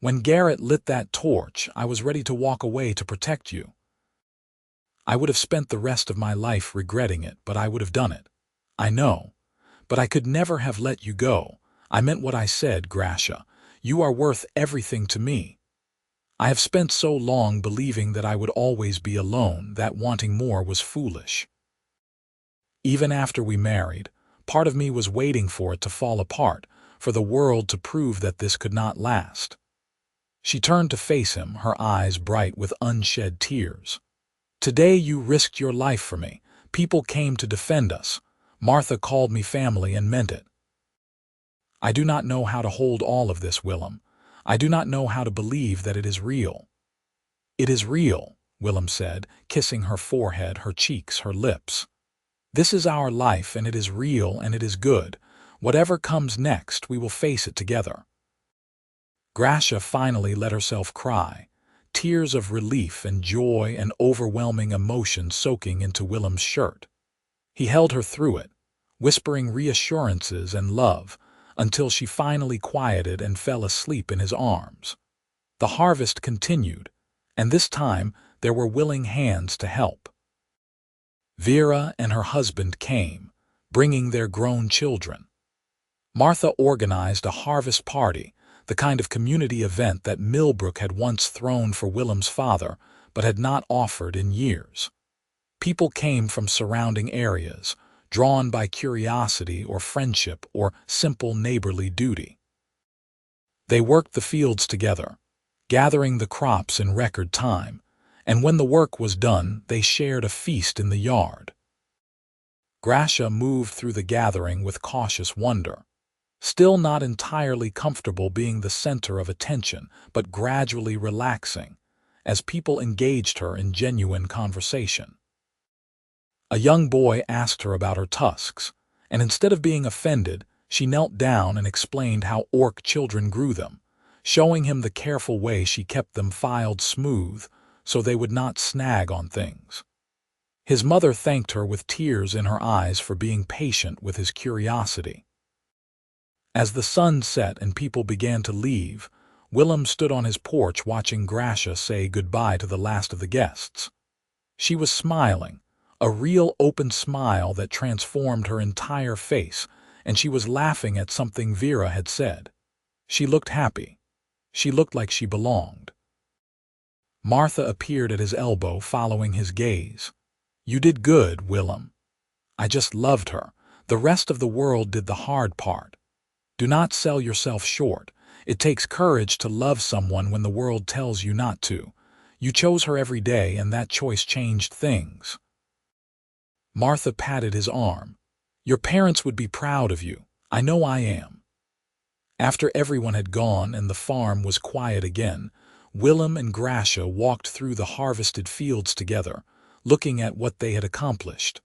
Speaker 1: "When Garrett lit that torch, I was ready to walk away to protect you. I would have spent the rest of my life regretting it, but I would have done it. I know. But I could never have let you go. I meant what I said, Grasha. You are worth everything to me. I have spent so long believing that I would always be alone that wanting more was foolish. Even after we married, part of me was waiting for it to fall apart, for the world to prove that this could not last." She turned to face him, her eyes bright with unshed tears. "Today you risked your life for me. People came to defend us. Martha called me family and meant it. I do not know how to hold all of this, Willem. I do not know how to believe that it is real." "It is real," Willem said, kissing her forehead, her cheeks, her lips. "This is our life, and it is real, and it is good. Whatever comes next, we will face it together." Grasha finally let herself cry, tears of relief and joy and overwhelming emotion soaking into Willem's shirt. He held her through it, whispering reassurances and love, until she finally quieted and fell asleep in his arms. The harvest continued, and this time there were willing hands to help. Vera and her husband came, bringing their grown children. Martha organized a harvest party, the kind of community event that Millbrook had once thrown for Willem's father, but had not offered in years. People came from surrounding areas, drawn by curiosity or friendship or simple neighborly duty. They worked the fields together, gathering the crops in record time, and when the work was done, they shared a feast in the yard. Grasha moved through the gathering with cautious wonder, still not entirely comfortable being the center of attention, but gradually relaxing, as people engaged her in genuine conversation. A young boy asked her about her tusks, and instead of being offended, she knelt down and explained how orc children grew them, showing him the careful way she kept them filed smooth so they would not snag on things. His mother thanked her with tears in her eyes for being patient with his curiosity. As the sun set and people began to leave, Willem stood on his porch watching Grasha say goodbye to the last of the guests. She was smiling, a real open smile that transformed her entire face, and she was laughing at something Vera had said. She looked happy. She looked like she belonged. Martha appeared at his elbow, following his gaze. "You did good, Willem. I just loved her. The rest of the world did the hard part. Do not sell yourself short. It takes courage to love someone when the world tells you not to. You chose her every day, and that choice changed things." Martha patted his arm. "Your parents would be proud of you. I know I am." After everyone had gone and the farm was quiet again, Willem and Grasha walked through the harvested fields together, looking at what they had accomplished.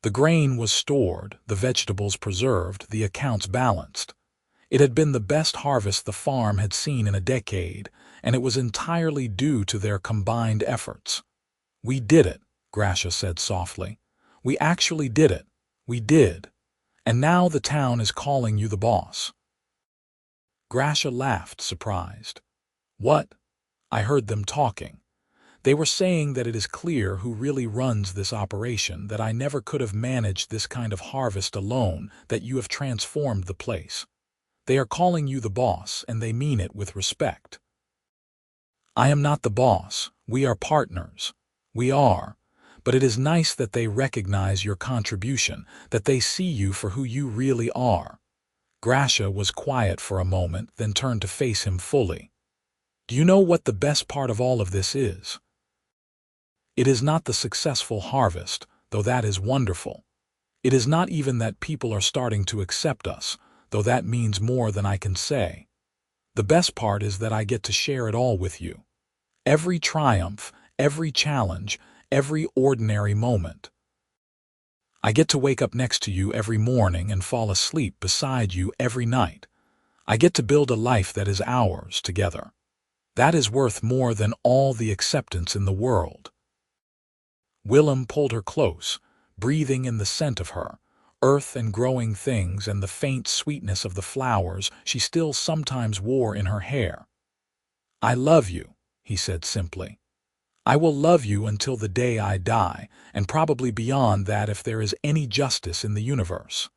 Speaker 1: The grain was stored, the vegetables preserved, the accounts balanced. It had been the best harvest the farm had seen in a decade, and it was entirely due to their combined efforts. "We did it," Grasha said softly. "We actually did it. We did. And now the town is calling you the boss." Grasha laughed, surprised. "What?" "I heard them talking. They were saying that it is clear who really runs this operation, that I never could have managed this kind of harvest alone, that you have transformed the place. They are calling you the boss, and they mean it with respect." "I am not the boss. We are partners. We are. But it is nice that they recognize your contribution, that they see you for who you really are." Grasha was quiet for a moment, then turned to face him fully. "Do you know what the best part of all of this is? It is not the successful harvest, though that is wonderful. It is not even that people are starting to accept us, though that means more than I can say. The best part is that I get to share it all with you. Every triumph, every challenge, every ordinary moment. I get to wake up next to you every morning and fall asleep beside you every night. I get to build a life that is ours together. That is worth more than all the acceptance in the world." Willem pulled her close, breathing in the scent of her, earth and growing things and the faint sweetness of the flowers she still sometimes wore in her hair. "I love you," he said simply. "I will love you until the day I die, and probably beyond that if there is any justice in the universe."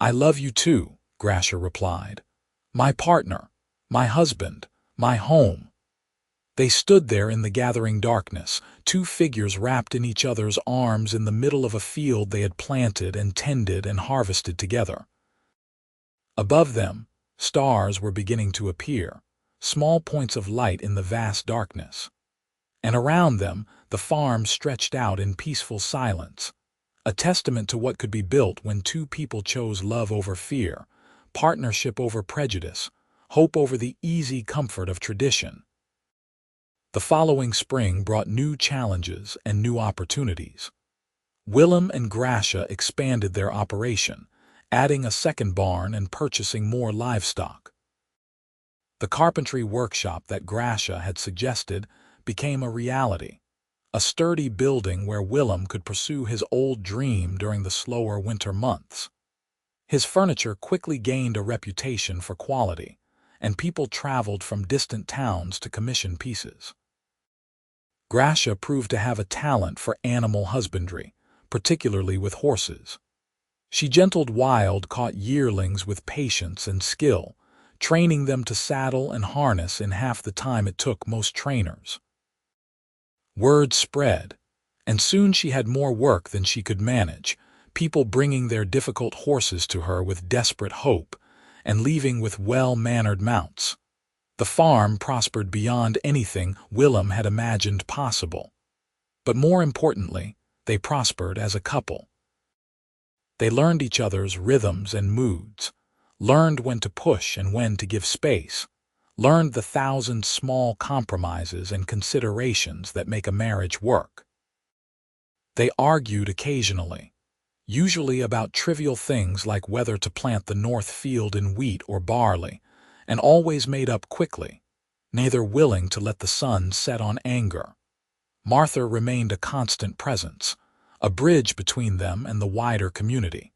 Speaker 1: "I love you too," Grasha replied. "My partner, my husband, my home." They stood there in the gathering darkness, two figures wrapped in each other's arms in the middle of a field they had planted and tended and harvested together. Above them, stars were beginning to appear, small points of light in the vast darkness. And around them, the farm stretched out in peaceful silence, a testament to what could be built when two people chose love over fear, partnership over prejudice, hope over the easy comfort of tradition. The following spring brought new challenges and new opportunities. Willem and Grasha expanded their operation, adding a second barn and purchasing more livestock. The carpentry workshop that Grasha had suggested became a reality, a sturdy building where Willem could pursue his old dream during the slower winter months. His furniture quickly gained a reputation for quality, and people traveled from distant towns to commission pieces. Grasha proved to have a talent for animal husbandry, particularly with horses. She gentled wild-caught yearlings with patience and skill, training them to saddle and harness in half the time it took most trainers. Word spread, and soon she had more work than she could manage, people bringing their difficult horses to her with desperate hope, and leaving with well-mannered mounts. The farm prospered beyond anything Willem had imagined possible. But more importantly, they prospered as a couple. They learned each other's rhythms and moods, learned when to push and when to give space, learned the thousand small compromises and considerations that make a marriage work. They argued occasionally, usually about trivial things like whether to plant the north field in wheat or barley, and always made up quickly, neither willing to let the sun set on anger. Martha remained a constant presence, a bridge between them and the wider community.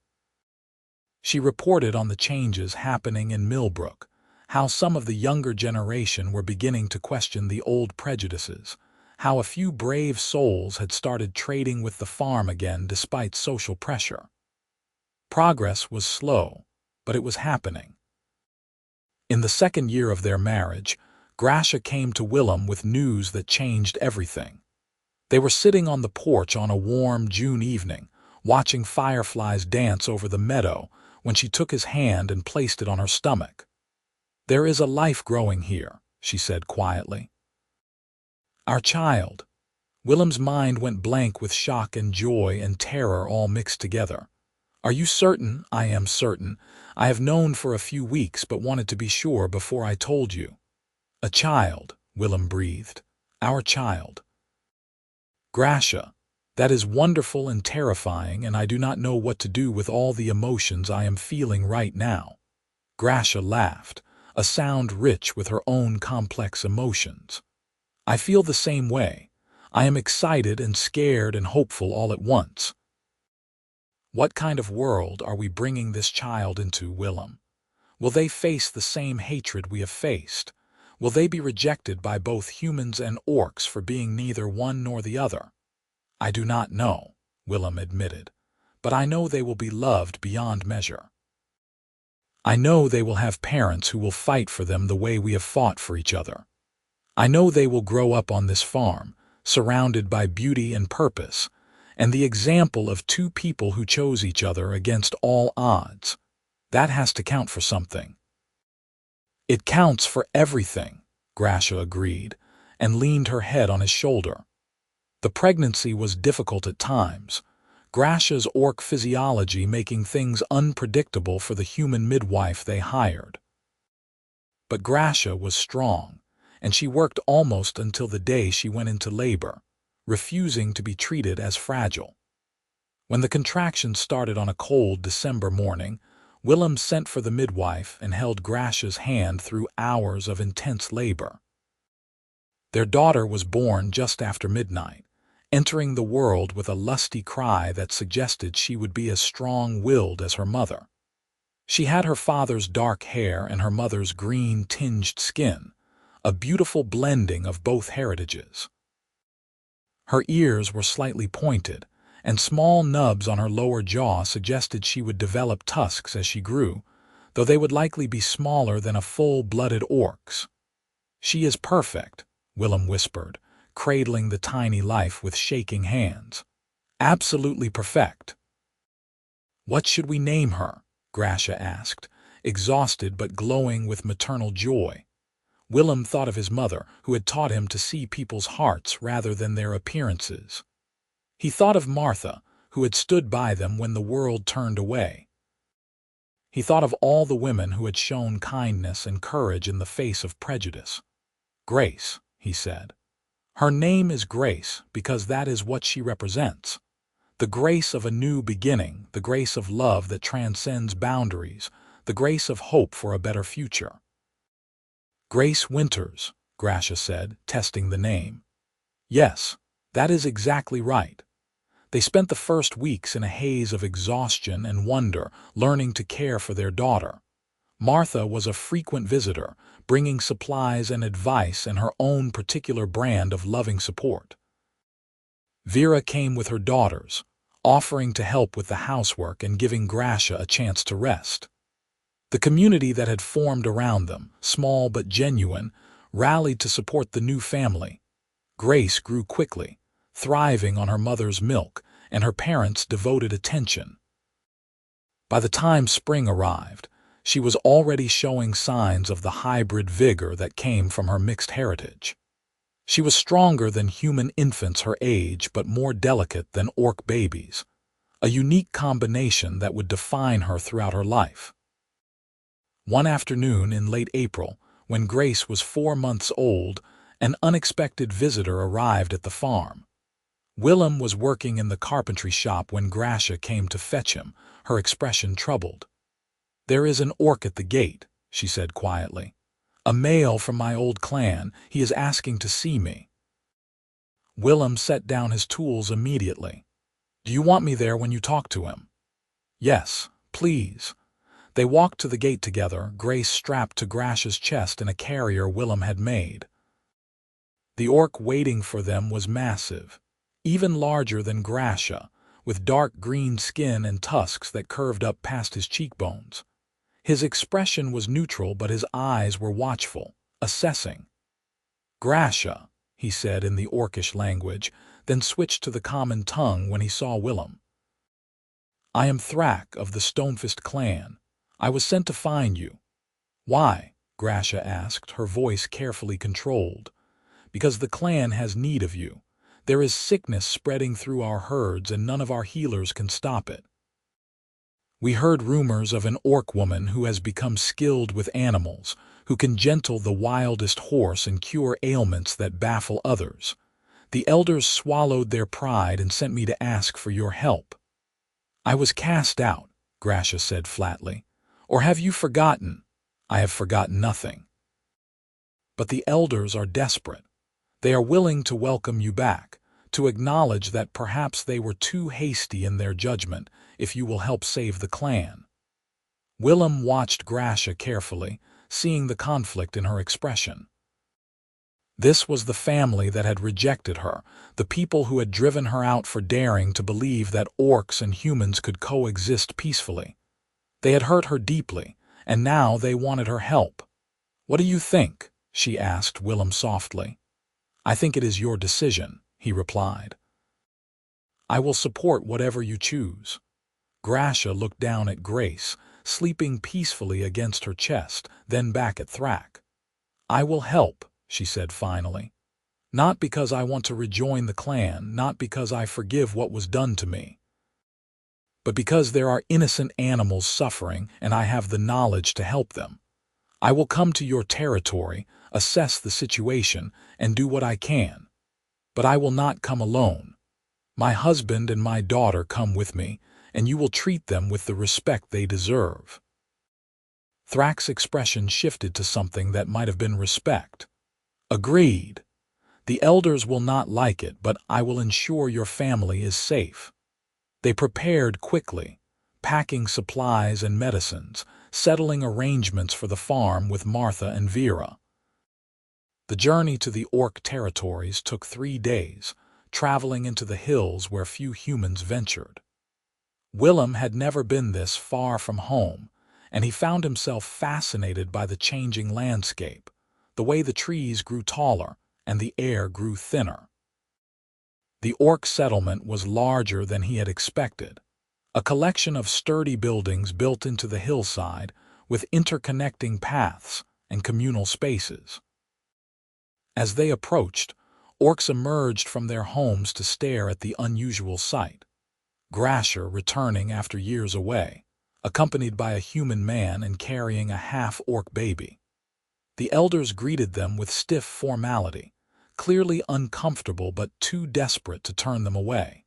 Speaker 1: She reported on the changes happening in Millbrook, how some of the younger generation were beginning to question the old prejudices, how a few brave souls had started trading with the farm again despite social pressure. Progress was slow, but it was happening. In the second year of their marriage, Grasha came to Willem with news that changed everything. They were sitting on the porch on a warm June evening, watching fireflies dance over the meadow, when she took his hand and placed it on her stomach. "There is a life growing here," she said quietly. "Our child." Willem's mind went blank with shock and joy and terror all mixed together. "Are you certain?" "I am certain. I have known for a few weeks but wanted to be sure before I told you." "A child," Willem breathed. "Our child." "Grasha, that is wonderful and terrifying, and I do not know what to do with all the emotions I am feeling right now." Grasha laughed, a sound rich with her own complex emotions. "I feel the same way. I am excited and scared and hopeful all at once." "What kind of world are we bringing this child into, Willem? Will they face the same hatred we have faced? Will they be rejected by both humans and orcs for being neither one nor the other?" "I do not know," Willem admitted, "but I know they will be loved beyond measure. I know they will have parents who will fight for them the way we have fought for each other. I know they will grow up on this farm, surrounded by beauty and purpose, and the example of two people who chose each other against all odds. That has to count for something." "It counts for everything," Grasha agreed, and leaned her head on his shoulder. The pregnancy was difficult at times, Grasha's orc physiology making things unpredictable for the human midwife they hired. But Grasha was strong, and she worked almost until the day she went into labor, refusing to be treated as fragile. When the contractions started on a cold December morning, Willem sent for the midwife and held Grasha's hand through hours of intense labor. Their daughter was born just after midnight, entering the world with a lusty cry that suggested she would be as strong-willed as her mother. She had her father's dark hair and her mother's green-tinged skin, a beautiful blending of both heritages. Her ears were slightly pointed, and small nubs on her lower jaw suggested she would develop tusks as she grew, though they would likely be smaller than a full-blooded orc's. "She is perfect," Willem whispered, cradling the tiny life with shaking hands. "Absolutely perfect." "What should we name her?" Grasha asked, exhausted but glowing with maternal joy. Willem thought of his mother, who had taught him to see people's hearts rather than their appearances. He thought of Martha, who had stood by them when the world turned away. He thought of all the women who had shown kindness and courage in the face of prejudice. "Grace," he said. "Her name is Grace because that is what she represents. The grace of a new beginning, the grace of love that transcends boundaries, the grace of hope for a better future." "Grace Winters," Grasha said, testing the name. "Yes, that is exactly right." They spent the first weeks in a haze of exhaustion and wonder, learning to care for their daughter. Martha was a frequent visitor, bringing supplies and advice and her own particular brand of loving support. Vera came with her daughters, offering to help with the housework and giving Grasha a chance to rest. The community that had formed around them, small but genuine, rallied to support the new family. Grace grew quickly, thriving on her mother's milk and her parents' devoted attention. By the time spring arrived, she was already showing signs of the hybrid vigor that came from her mixed heritage. She was stronger than human infants her age but more delicate than orc babies, a unique combination that would define her throughout her life. One afternoon in late April, when Grace was 4 months old, an unexpected visitor arrived at the farm. Willem was working in the carpentry shop when Grasha came to fetch him, her expression troubled. "There is an orc at the gate," she said quietly. "A male from my old clan. He is asking to see me." Willem set down his tools immediately. "Do you want me there when you talk to him?" "Yes, please." They walked to the gate together, Grace strapped to Grasha's chest in a carrier Willem had made. The orc waiting for them was massive, even larger than Grasha, with dark green skin and tusks that curved up past his cheekbones. His expression was neutral, but his eyes were watchful, assessing. "Grasha," he said in the orcish language, then switched to the common tongue when he saw Willem. "I am Thrak of the Stonefist clan. I was sent to find you." "Why?" Grasha asked, her voice carefully controlled. "Because the clan has need of you. There is sickness spreading through our herds and none of our healers can stop it. We heard rumors of an orc woman who has become skilled with animals, who can gentle the wildest horse and cure ailments that baffle others. The elders swallowed their pride and sent me to ask for your help." "I was cast out," Grasha said flatly. "Or have you forgotten?" "I have forgotten nothing." "But the elders are desperate. They are willing to welcome you back, to acknowledge that perhaps they were too hasty in their judgment, if you will help save the clan." Willem watched Grasha carefully, seeing the conflict in her expression. This was the family that had rejected her, the people who had driven her out for daring to believe that orcs and humans could coexist peacefully. They had hurt her deeply, and now they wanted her help. "What do you think?" she asked Willem softly. "I think it is your decision," he replied. "I will support whatever you choose." Grasha looked down at Grace, sleeping peacefully against her chest, then back at Thrak. "I will help," she said finally. "Not because I want to rejoin the clan, not because I forgive what was done to me, but because there are innocent animals suffering and I have the knowledge to help them. I will come to your territory, assess the situation, and do what I can. But I will not come alone. My husband and my daughter come with me, and you will treat them with the respect they deserve." Thrak's expression shifted to something that might have been respect. "Agreed. The elders will not like it, but I will ensure your family is safe." They prepared quickly, packing supplies and medicines, settling arrangements for the farm with Martha and Vera. The journey to the orc territories took 3 days, traveling into the hills where few humans ventured. Willem had never been this far from home, and he found himself fascinated by the changing landscape, the way the trees grew taller and the air grew thinner. The orc settlement was larger than he had expected, a collection of sturdy buildings built into the hillside with interconnecting paths and communal spaces. As they approached, orcs emerged from their homes to stare at the unusual sight. Grasha returning after years away, accompanied by a human man and carrying a half-orc baby. The elders greeted them with stiff formality, clearly uncomfortable but too desperate to turn them away.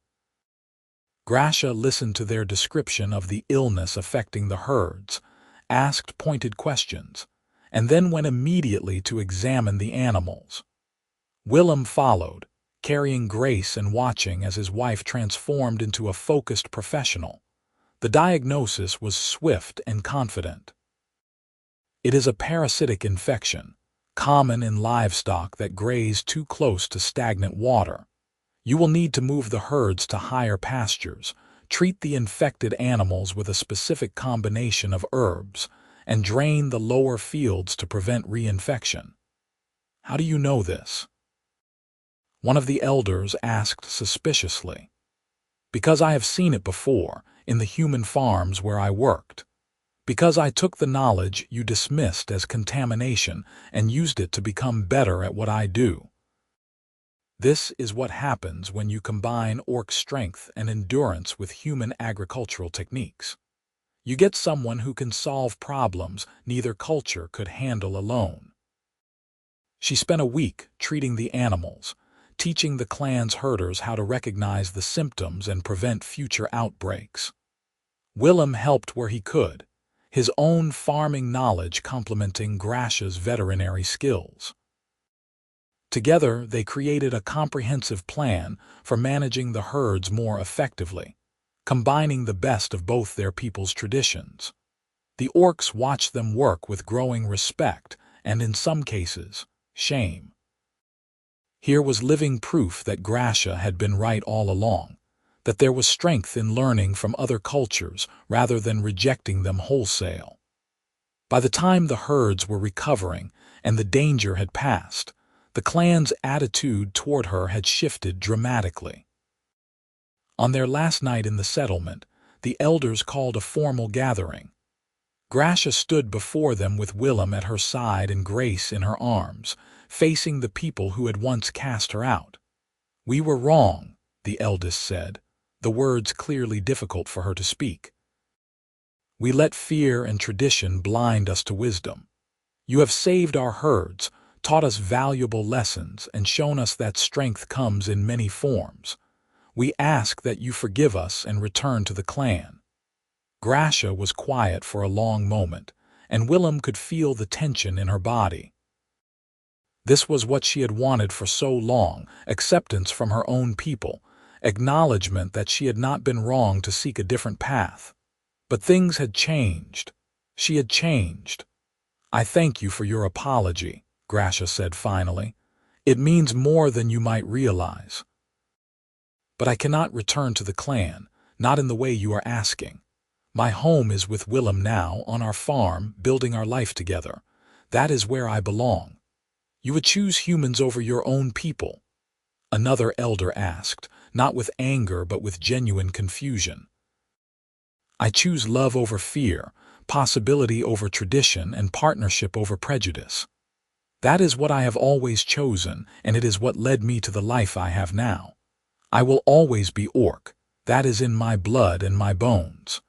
Speaker 1: Grasha listened to their description of the illness affecting the herds, asked pointed questions, and then went immediately to examine the animals. Willem followed, carrying Grace and watching as his wife transformed into a focused professional. The diagnosis was swift and confident. "It is a parasitic infection, common in livestock that graze too close to stagnant water. You will need to move the herds to higher pastures, treat the infected animals with a specific combination of herbs, and drain the lower fields to prevent reinfection." "How do you know this?" one of the elders asked suspiciously. "Because I have seen it before, in the human farms where I worked. Because I took the knowledge you dismissed as contamination and used it to become better at what I do. This is what happens when you combine orc strength and endurance with human agricultural techniques. You get someone who can solve problems neither culture could handle alone." She spent a week treating the animals, teaching the clan's herders how to recognize the symptoms and prevent future outbreaks. Willem helped where he could, his own farming knowledge complementing Grasha's veterinary skills. Together, they created a comprehensive plan for managing the herds more effectively, combining the best of both their people's traditions. The orcs watched them work with growing respect and, in some cases, shame. Here was living proof that Grasha had been right all along, that there was strength in learning from other cultures rather than rejecting them wholesale. By the time the herds were recovering and the danger had passed, the clan's attitude toward her had shifted dramatically. On their last night in the settlement, the elders called a formal gathering. Grasha stood before them with Willem at her side and Grace in her arms, facing the people who had once cast her out. "We were wrong," the eldest said, the words clearly difficult for her to speak. "We let fear and tradition blind us to wisdom. You have saved our herds, taught us valuable lessons, and shown us that strength comes in many forms. We ask that you forgive us and return to the clan." Grasha was quiet for a long moment, and Willem could feel the tension in her body. This was what she had wanted for so long, acceptance from her own people, acknowledgement that she had not been wrong to seek a different path. But things had changed. She had changed. "I thank you for your apology," Grasha said finally. "It means more than you might realize. But I cannot return to the clan, not in the way you are asking. My home is with Willem now, on our farm, building our life together. That is where I belong." "You would choose humans over your own people?" another elder asked, not with anger but with genuine confusion. "I choose love over fear, possibility over tradition, and partnership over prejudice. That is what I have always chosen, and it is what led me to the life I have now. I will always be orc. That is in my blood and my bones.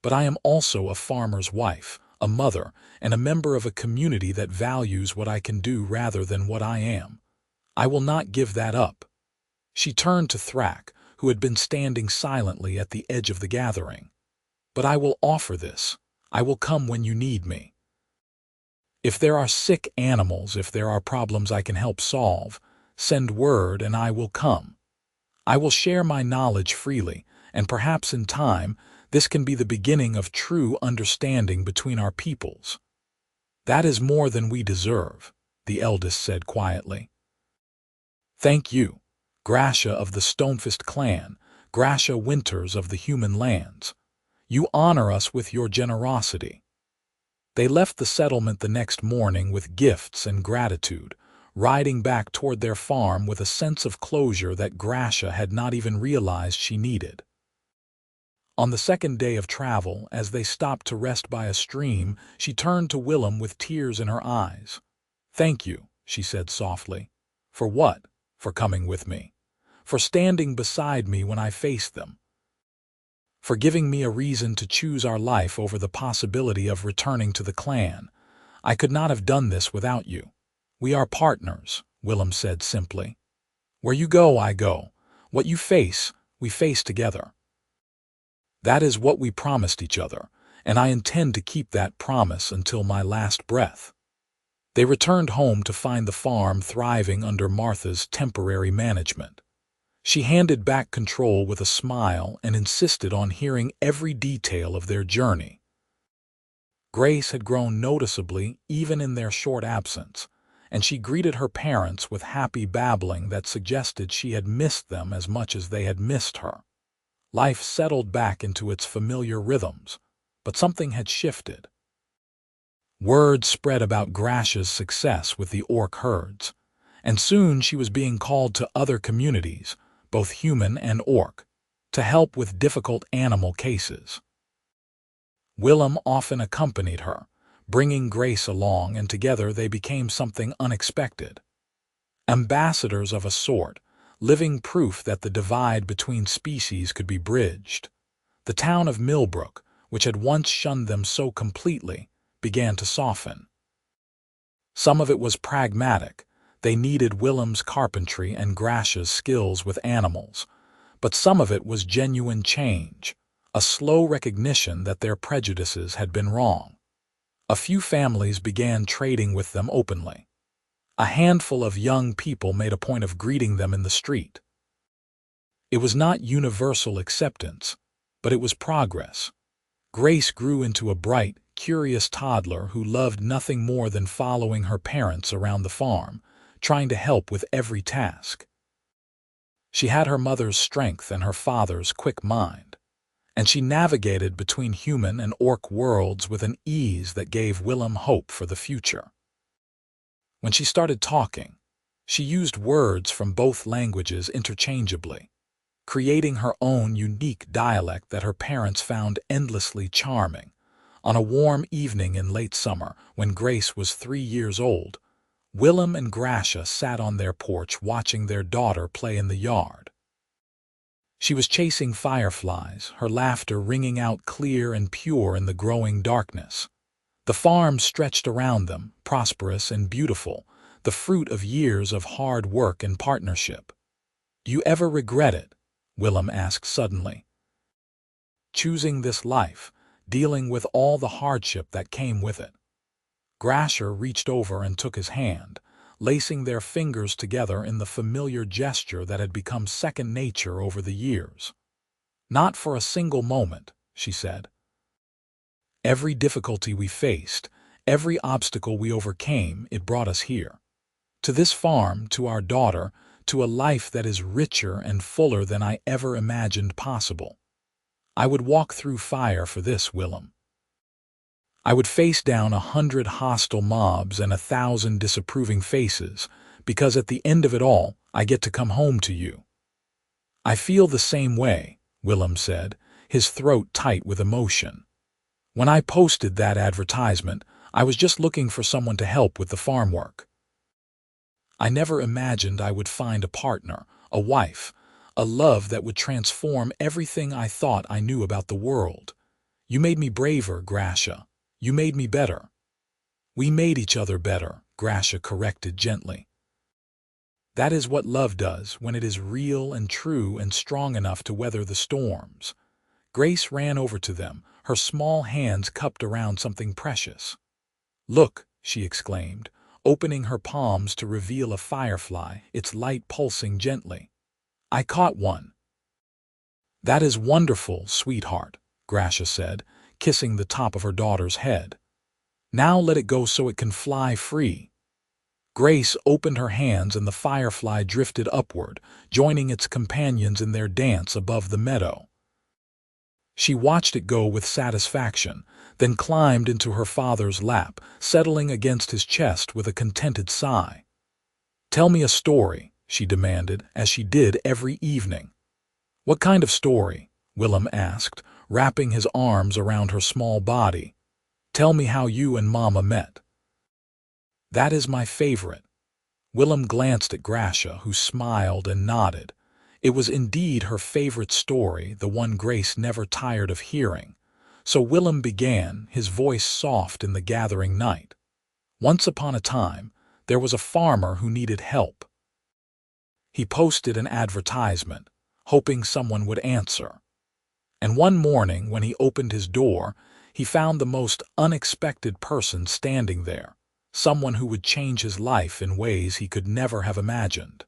Speaker 1: But I am also a farmer's wife, a mother, and a member of a community that values what I can do rather than what I am. I will not give that up." She turned to Thrak, who had been standing silently at the edge of the gathering. "But I will offer this. I will come when you need me. If there are sick animals, if there are problems I can help solve, send word and I will come. I will share my knowledge freely, and perhaps in time, this can be the beginning of true understanding between our peoples." "That is more than we deserve," the eldest said quietly. "Thank you, Grasha of the Stonefist clan, Grasha Winters of the human lands. You honor us with your generosity." They left the settlement the next morning with gifts and gratitude, riding back toward their farm with a sense of closure that Grasha had not even realized she needed. On the second day of travel, as they stopped to rest by a stream, she turned to Willem with tears in her eyes. "Thank you," she said softly. "For what? For coming with me. For standing beside me when I faced them. For giving me a reason to choose our life over the possibility of returning to the clan. I could not have done this without you. We are partners," Willem said simply. "Where you go, I go. What you face, we face together. That is what we promised each other, and I intend to keep that promise until my last breath." They returned home to find the farm thriving under Martha's temporary management. She handed back control with a smile and insisted on hearing every detail of their journey. Grace had grown noticeably even in their short absence, and she greeted her parents with happy babbling that suggested she had missed them as much as they had missed her. Life settled back into its familiar rhythms, but something had shifted. Word spread about Grasha's success with the orc herds, and soon she was being called to other communities, both human and orc, to help with difficult animal cases. Willem often accompanied her, bringing Grace along, and together they became something unexpected. Ambassadors of a sort, living proof that the divide between species could be bridged. The town of Millbrook, which had once shunned them so completely, began to soften. Some of it was pragmatic. They needed Willem's carpentry and Grasha's skills with animals. But some of it was genuine change, a slow recognition that their prejudices had been wrong. A few families began trading with them openly. A handful of young people made a point of greeting them in the street. It was not universal acceptance, but it was progress. Grace grew into a bright, curious toddler who loved nothing more than following her parents around the farm, trying to help with every task. She had her mother's strength and her father's quick mind, and she navigated between human and orc worlds with an ease that gave Willem hope for the future. When she started talking, she used words from both languages interchangeably, creating her own unique dialect that her parents found endlessly charming. On a warm evening in late summer, when Grace was 3 years old, Willem and Grasha sat on their porch watching their daughter play in the yard. She was chasing fireflies, her laughter ringing out clear and pure in the growing darkness. The farm stretched around them, prosperous and beautiful, the fruit of years of hard work and partnership. "Do you ever regret it?" Willem asked suddenly. "Choosing this life, dealing with all the hardship that came with it." Grasha reached over and took his hand, lacing their fingers together in the familiar gesture that had become second nature over the years. "Not for a single moment," she said. "Every difficulty we faced, every obstacle we overcame, it brought us here. To this farm, to our daughter, to a life that is richer and fuller than I ever imagined possible. I would walk through fire for this, Willem. I would face down 100 hostile mobs and 1,000 disapproving faces, because at the end of it all, I get to come home to you." "I feel the same way," Willem said, his throat tight with emotion. "When I posted that advertisement, I was just looking for someone to help with the farm work. I never imagined I would find a partner, a wife, a love that would transform everything I thought I knew about the world. You made me braver, Grasha. You made me better." "We made each other better," Grasha corrected gently. "That is what love does when it is real and true and strong enough to weather the storms." Grace ran over to them, her small hands cupped around something precious. "Look," she exclaimed, opening her palms to reveal a firefly, its light pulsing gently. "I caught one." "That is wonderful, sweetheart," Grasha said, kissing the top of her daughter's head. "Now let it go so it can fly free." Grace opened her hands and the firefly drifted upward, joining its companions in their dance above the meadow. She watched it go with satisfaction, then climbed into her father's lap, settling against his chest with a contented sigh. "Tell me a story," she demanded, as she did every evening. "What kind of story?" Willem asked, wrapping his arms around her small body. "Tell me how you and Mama met." "That is my favorite." Willem glanced at Grasha, who smiled and nodded. It was indeed her favorite story, the one Grace never tired of hearing. So Willem began, his voice soft in the gathering night. "Once upon a time, there was a farmer who needed help. He posted an advertisement, hoping someone would answer. And one morning, when he opened his door, he found the most unexpected person standing there, someone who would change his life in ways he could never have imagined."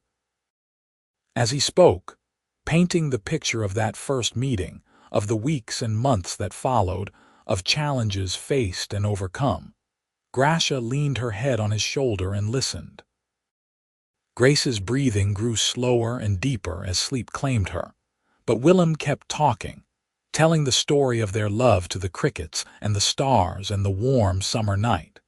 Speaker 1: As he spoke, painting the picture of that first meeting, of the weeks and months that followed, of challenges faced and overcome, Grasha leaned her head on his shoulder and listened. Grace's breathing grew slower and deeper as sleep claimed her, but Willem kept talking, telling the story of their love to the crickets and the stars and the warm summer night.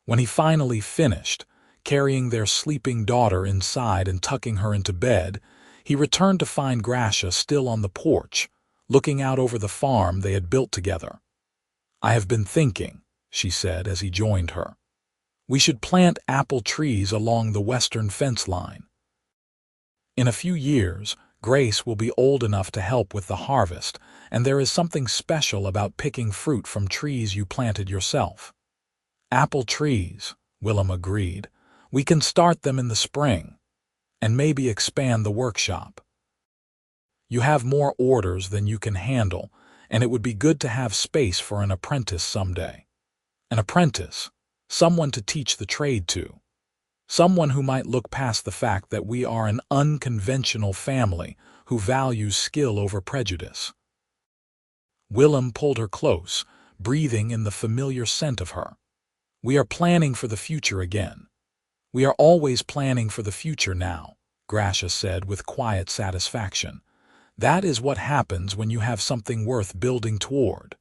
Speaker 1: When he finally finished, carrying their sleeping daughter inside and tucking her into bed, he returned to find Grasha still on the porch, looking out over the farm they had built together. "I have been thinking," she said as he joined her. "We should plant apple trees along the western fence line. In a few years, Grace will be old enough to help with the harvest, and there is something special about picking fruit from trees you planted yourself." "Apple trees," Willem agreed. "We can start them in the spring, and maybe expand the workshop. You have more orders than you can handle, and it would be good to have space for an apprentice someday. An apprentice, someone to teach the trade to. Someone who might look past the fact that we are an unconventional family who values skill over prejudice." Willem pulled her close, breathing in the familiar scent of her. "We are planning for the future again." "We are always planning for the future now," Grasha said with quiet satisfaction. "That is what happens when you have something worth building toward."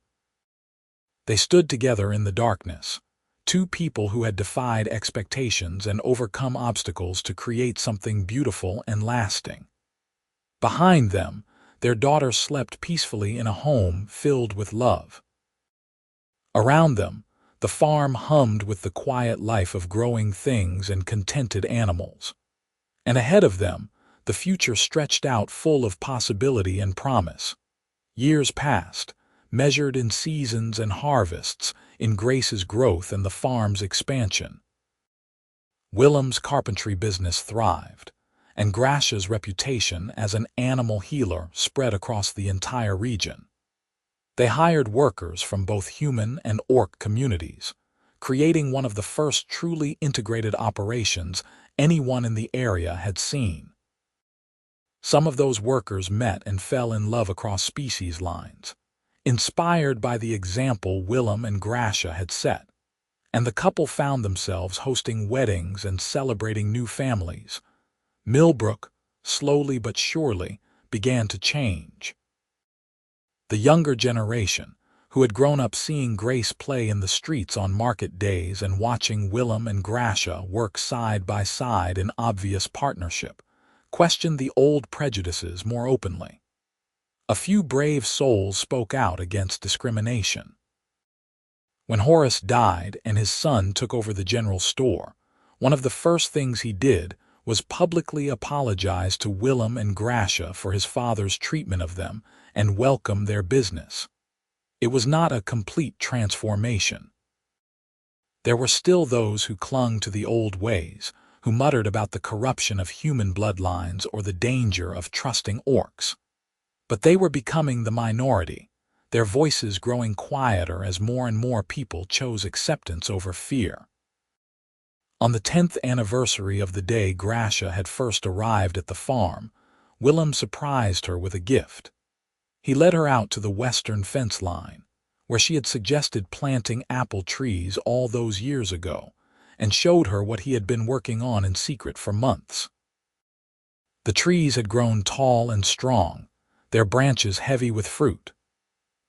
Speaker 1: They stood together in the darkness, two people who had defied expectations and overcome obstacles to create something beautiful and lasting. Behind them, their daughter slept peacefully in a home filled with love. Around them, the farm hummed with the quiet life of growing things and contented animals. And ahead of them, the future stretched out full of possibility and promise. Years passed, measured in seasons and harvests, in Grace's growth and the farm's expansion. Willem's carpentry business thrived, and Grasha's reputation as an animal healer spread across the entire region. They hired workers from both human and orc communities, creating one of the first truly integrated operations anyone in the area had seen. Some of those workers met and fell in love across species lines, inspired by the example Willem and Grasha had set, and the couple found themselves hosting weddings and celebrating new families. Millbrook, slowly but surely, began to change. The younger generation, who had grown up seeing Grace play in the streets on market days and watching Willem and Grasha work side by side in obvious partnership, questioned the old prejudices more openly. A few brave souls spoke out against discrimination. When Horace died and his son took over the general store, one of the first things he did was publicly apologize to Willem and Grasha for his father's treatment of them and welcome their business. It was not a complete transformation. There were still those who clung to the old ways, who muttered about the corruption of human bloodlines or the danger of trusting orcs. But they were becoming the minority, their voices growing quieter as more and more people chose acceptance over fear. On the 10th anniversary of the day Grasha had first arrived at the farm, Willem surprised her with a gift. He led her out to the western fence line, where she had suggested planting apple trees all those years ago, and showed her what he had been working on in secret for months. The trees had grown tall and strong, their branches heavy with fruit.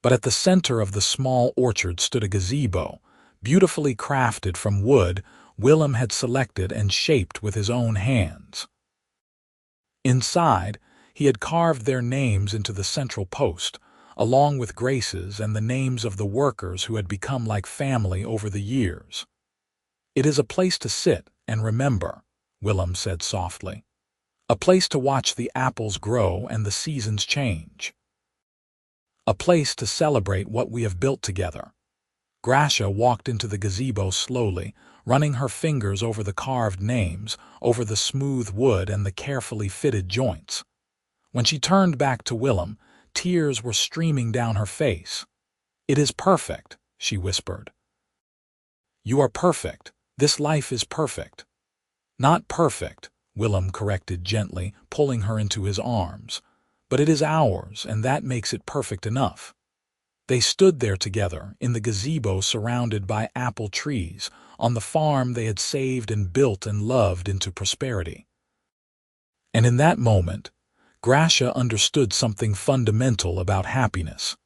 Speaker 1: But at the center of the small orchard stood a gazebo, beautifully crafted from wood Willem had selected and shaped with his own hands. Inside, he had carved their names into the central post, along with Grace's and the names of the workers who had become like family over the years. "It is a place to sit and remember," Willem said softly. "A place to watch the apples grow and the seasons change. A place to celebrate what we have built together." Grasha walked into the gazebo slowly, running her fingers over the carved names, over the smooth wood and the carefully fitted joints. When she turned back to Willem, tears were streaming down her face. "It is perfect," she whispered. "You are perfect. This life is perfect." "Not perfect," Willem corrected gently, pulling her into his arms. "But it is ours, and that makes it perfect enough." They stood there together, in the gazebo surrounded by apple trees, on the farm they had saved and built and loved into prosperity. And in that moment, Grasha understood something fundamental about happiness.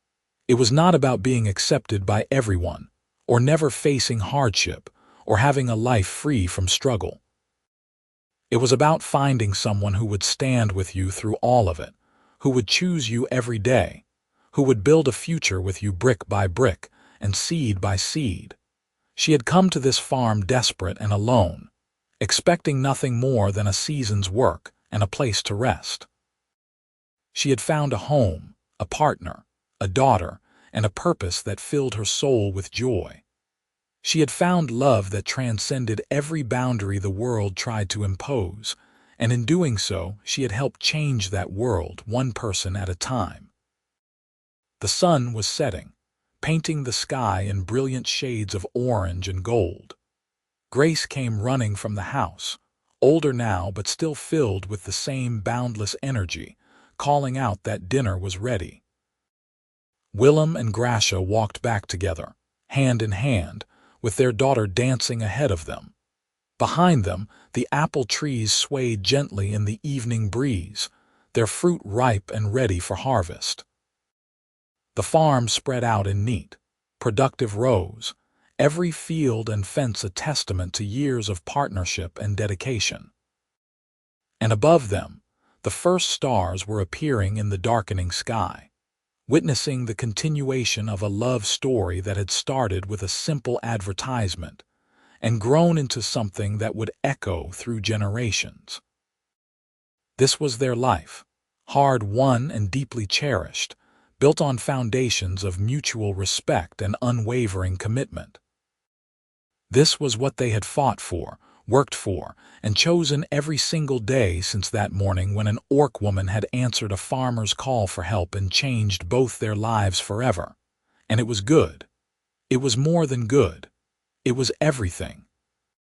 Speaker 1: It was not about being accepted by everyone, or never facing hardship, or having a life free from struggle. It was about finding someone who would stand with you through all of it, who would choose you every day, who would build a future with you brick by brick and seed by seed. She had come to this farm desperate and alone, expecting nothing more than a season's work and a place to rest. She had found a home, a partner, a daughter, and a purpose that filled her soul with joy. She had found love that transcended every boundary the world tried to impose, and in doing so, she had helped change that world one person at a time. The sun was setting, painting the sky in brilliant shades of orange and gold. Grace came running from the house, older now but still filled with the same boundless energy, calling out that dinner was ready. Willem and Grasha walked back together, hand in hand, with their daughter dancing ahead of them. Behind them, the apple trees swayed gently in the evening breeze, their fruit ripe and ready for harvest. The farm spread out in neat, productive rows, every field and fence a testament to years of partnership and dedication. And above them, the first stars were appearing in the darkening sky, witnessing the continuation of a love story that had started with a simple advertisement and grown into something that would echo through generations. This was their life, hard-won and deeply cherished, built on foundations of mutual respect and unwavering commitment. This was what they had fought for, worked for, and chosen every single day since that morning when an orc woman had answered a farmer's call for help and changed both their lives forever. And it was good. It was more than good. It was everything.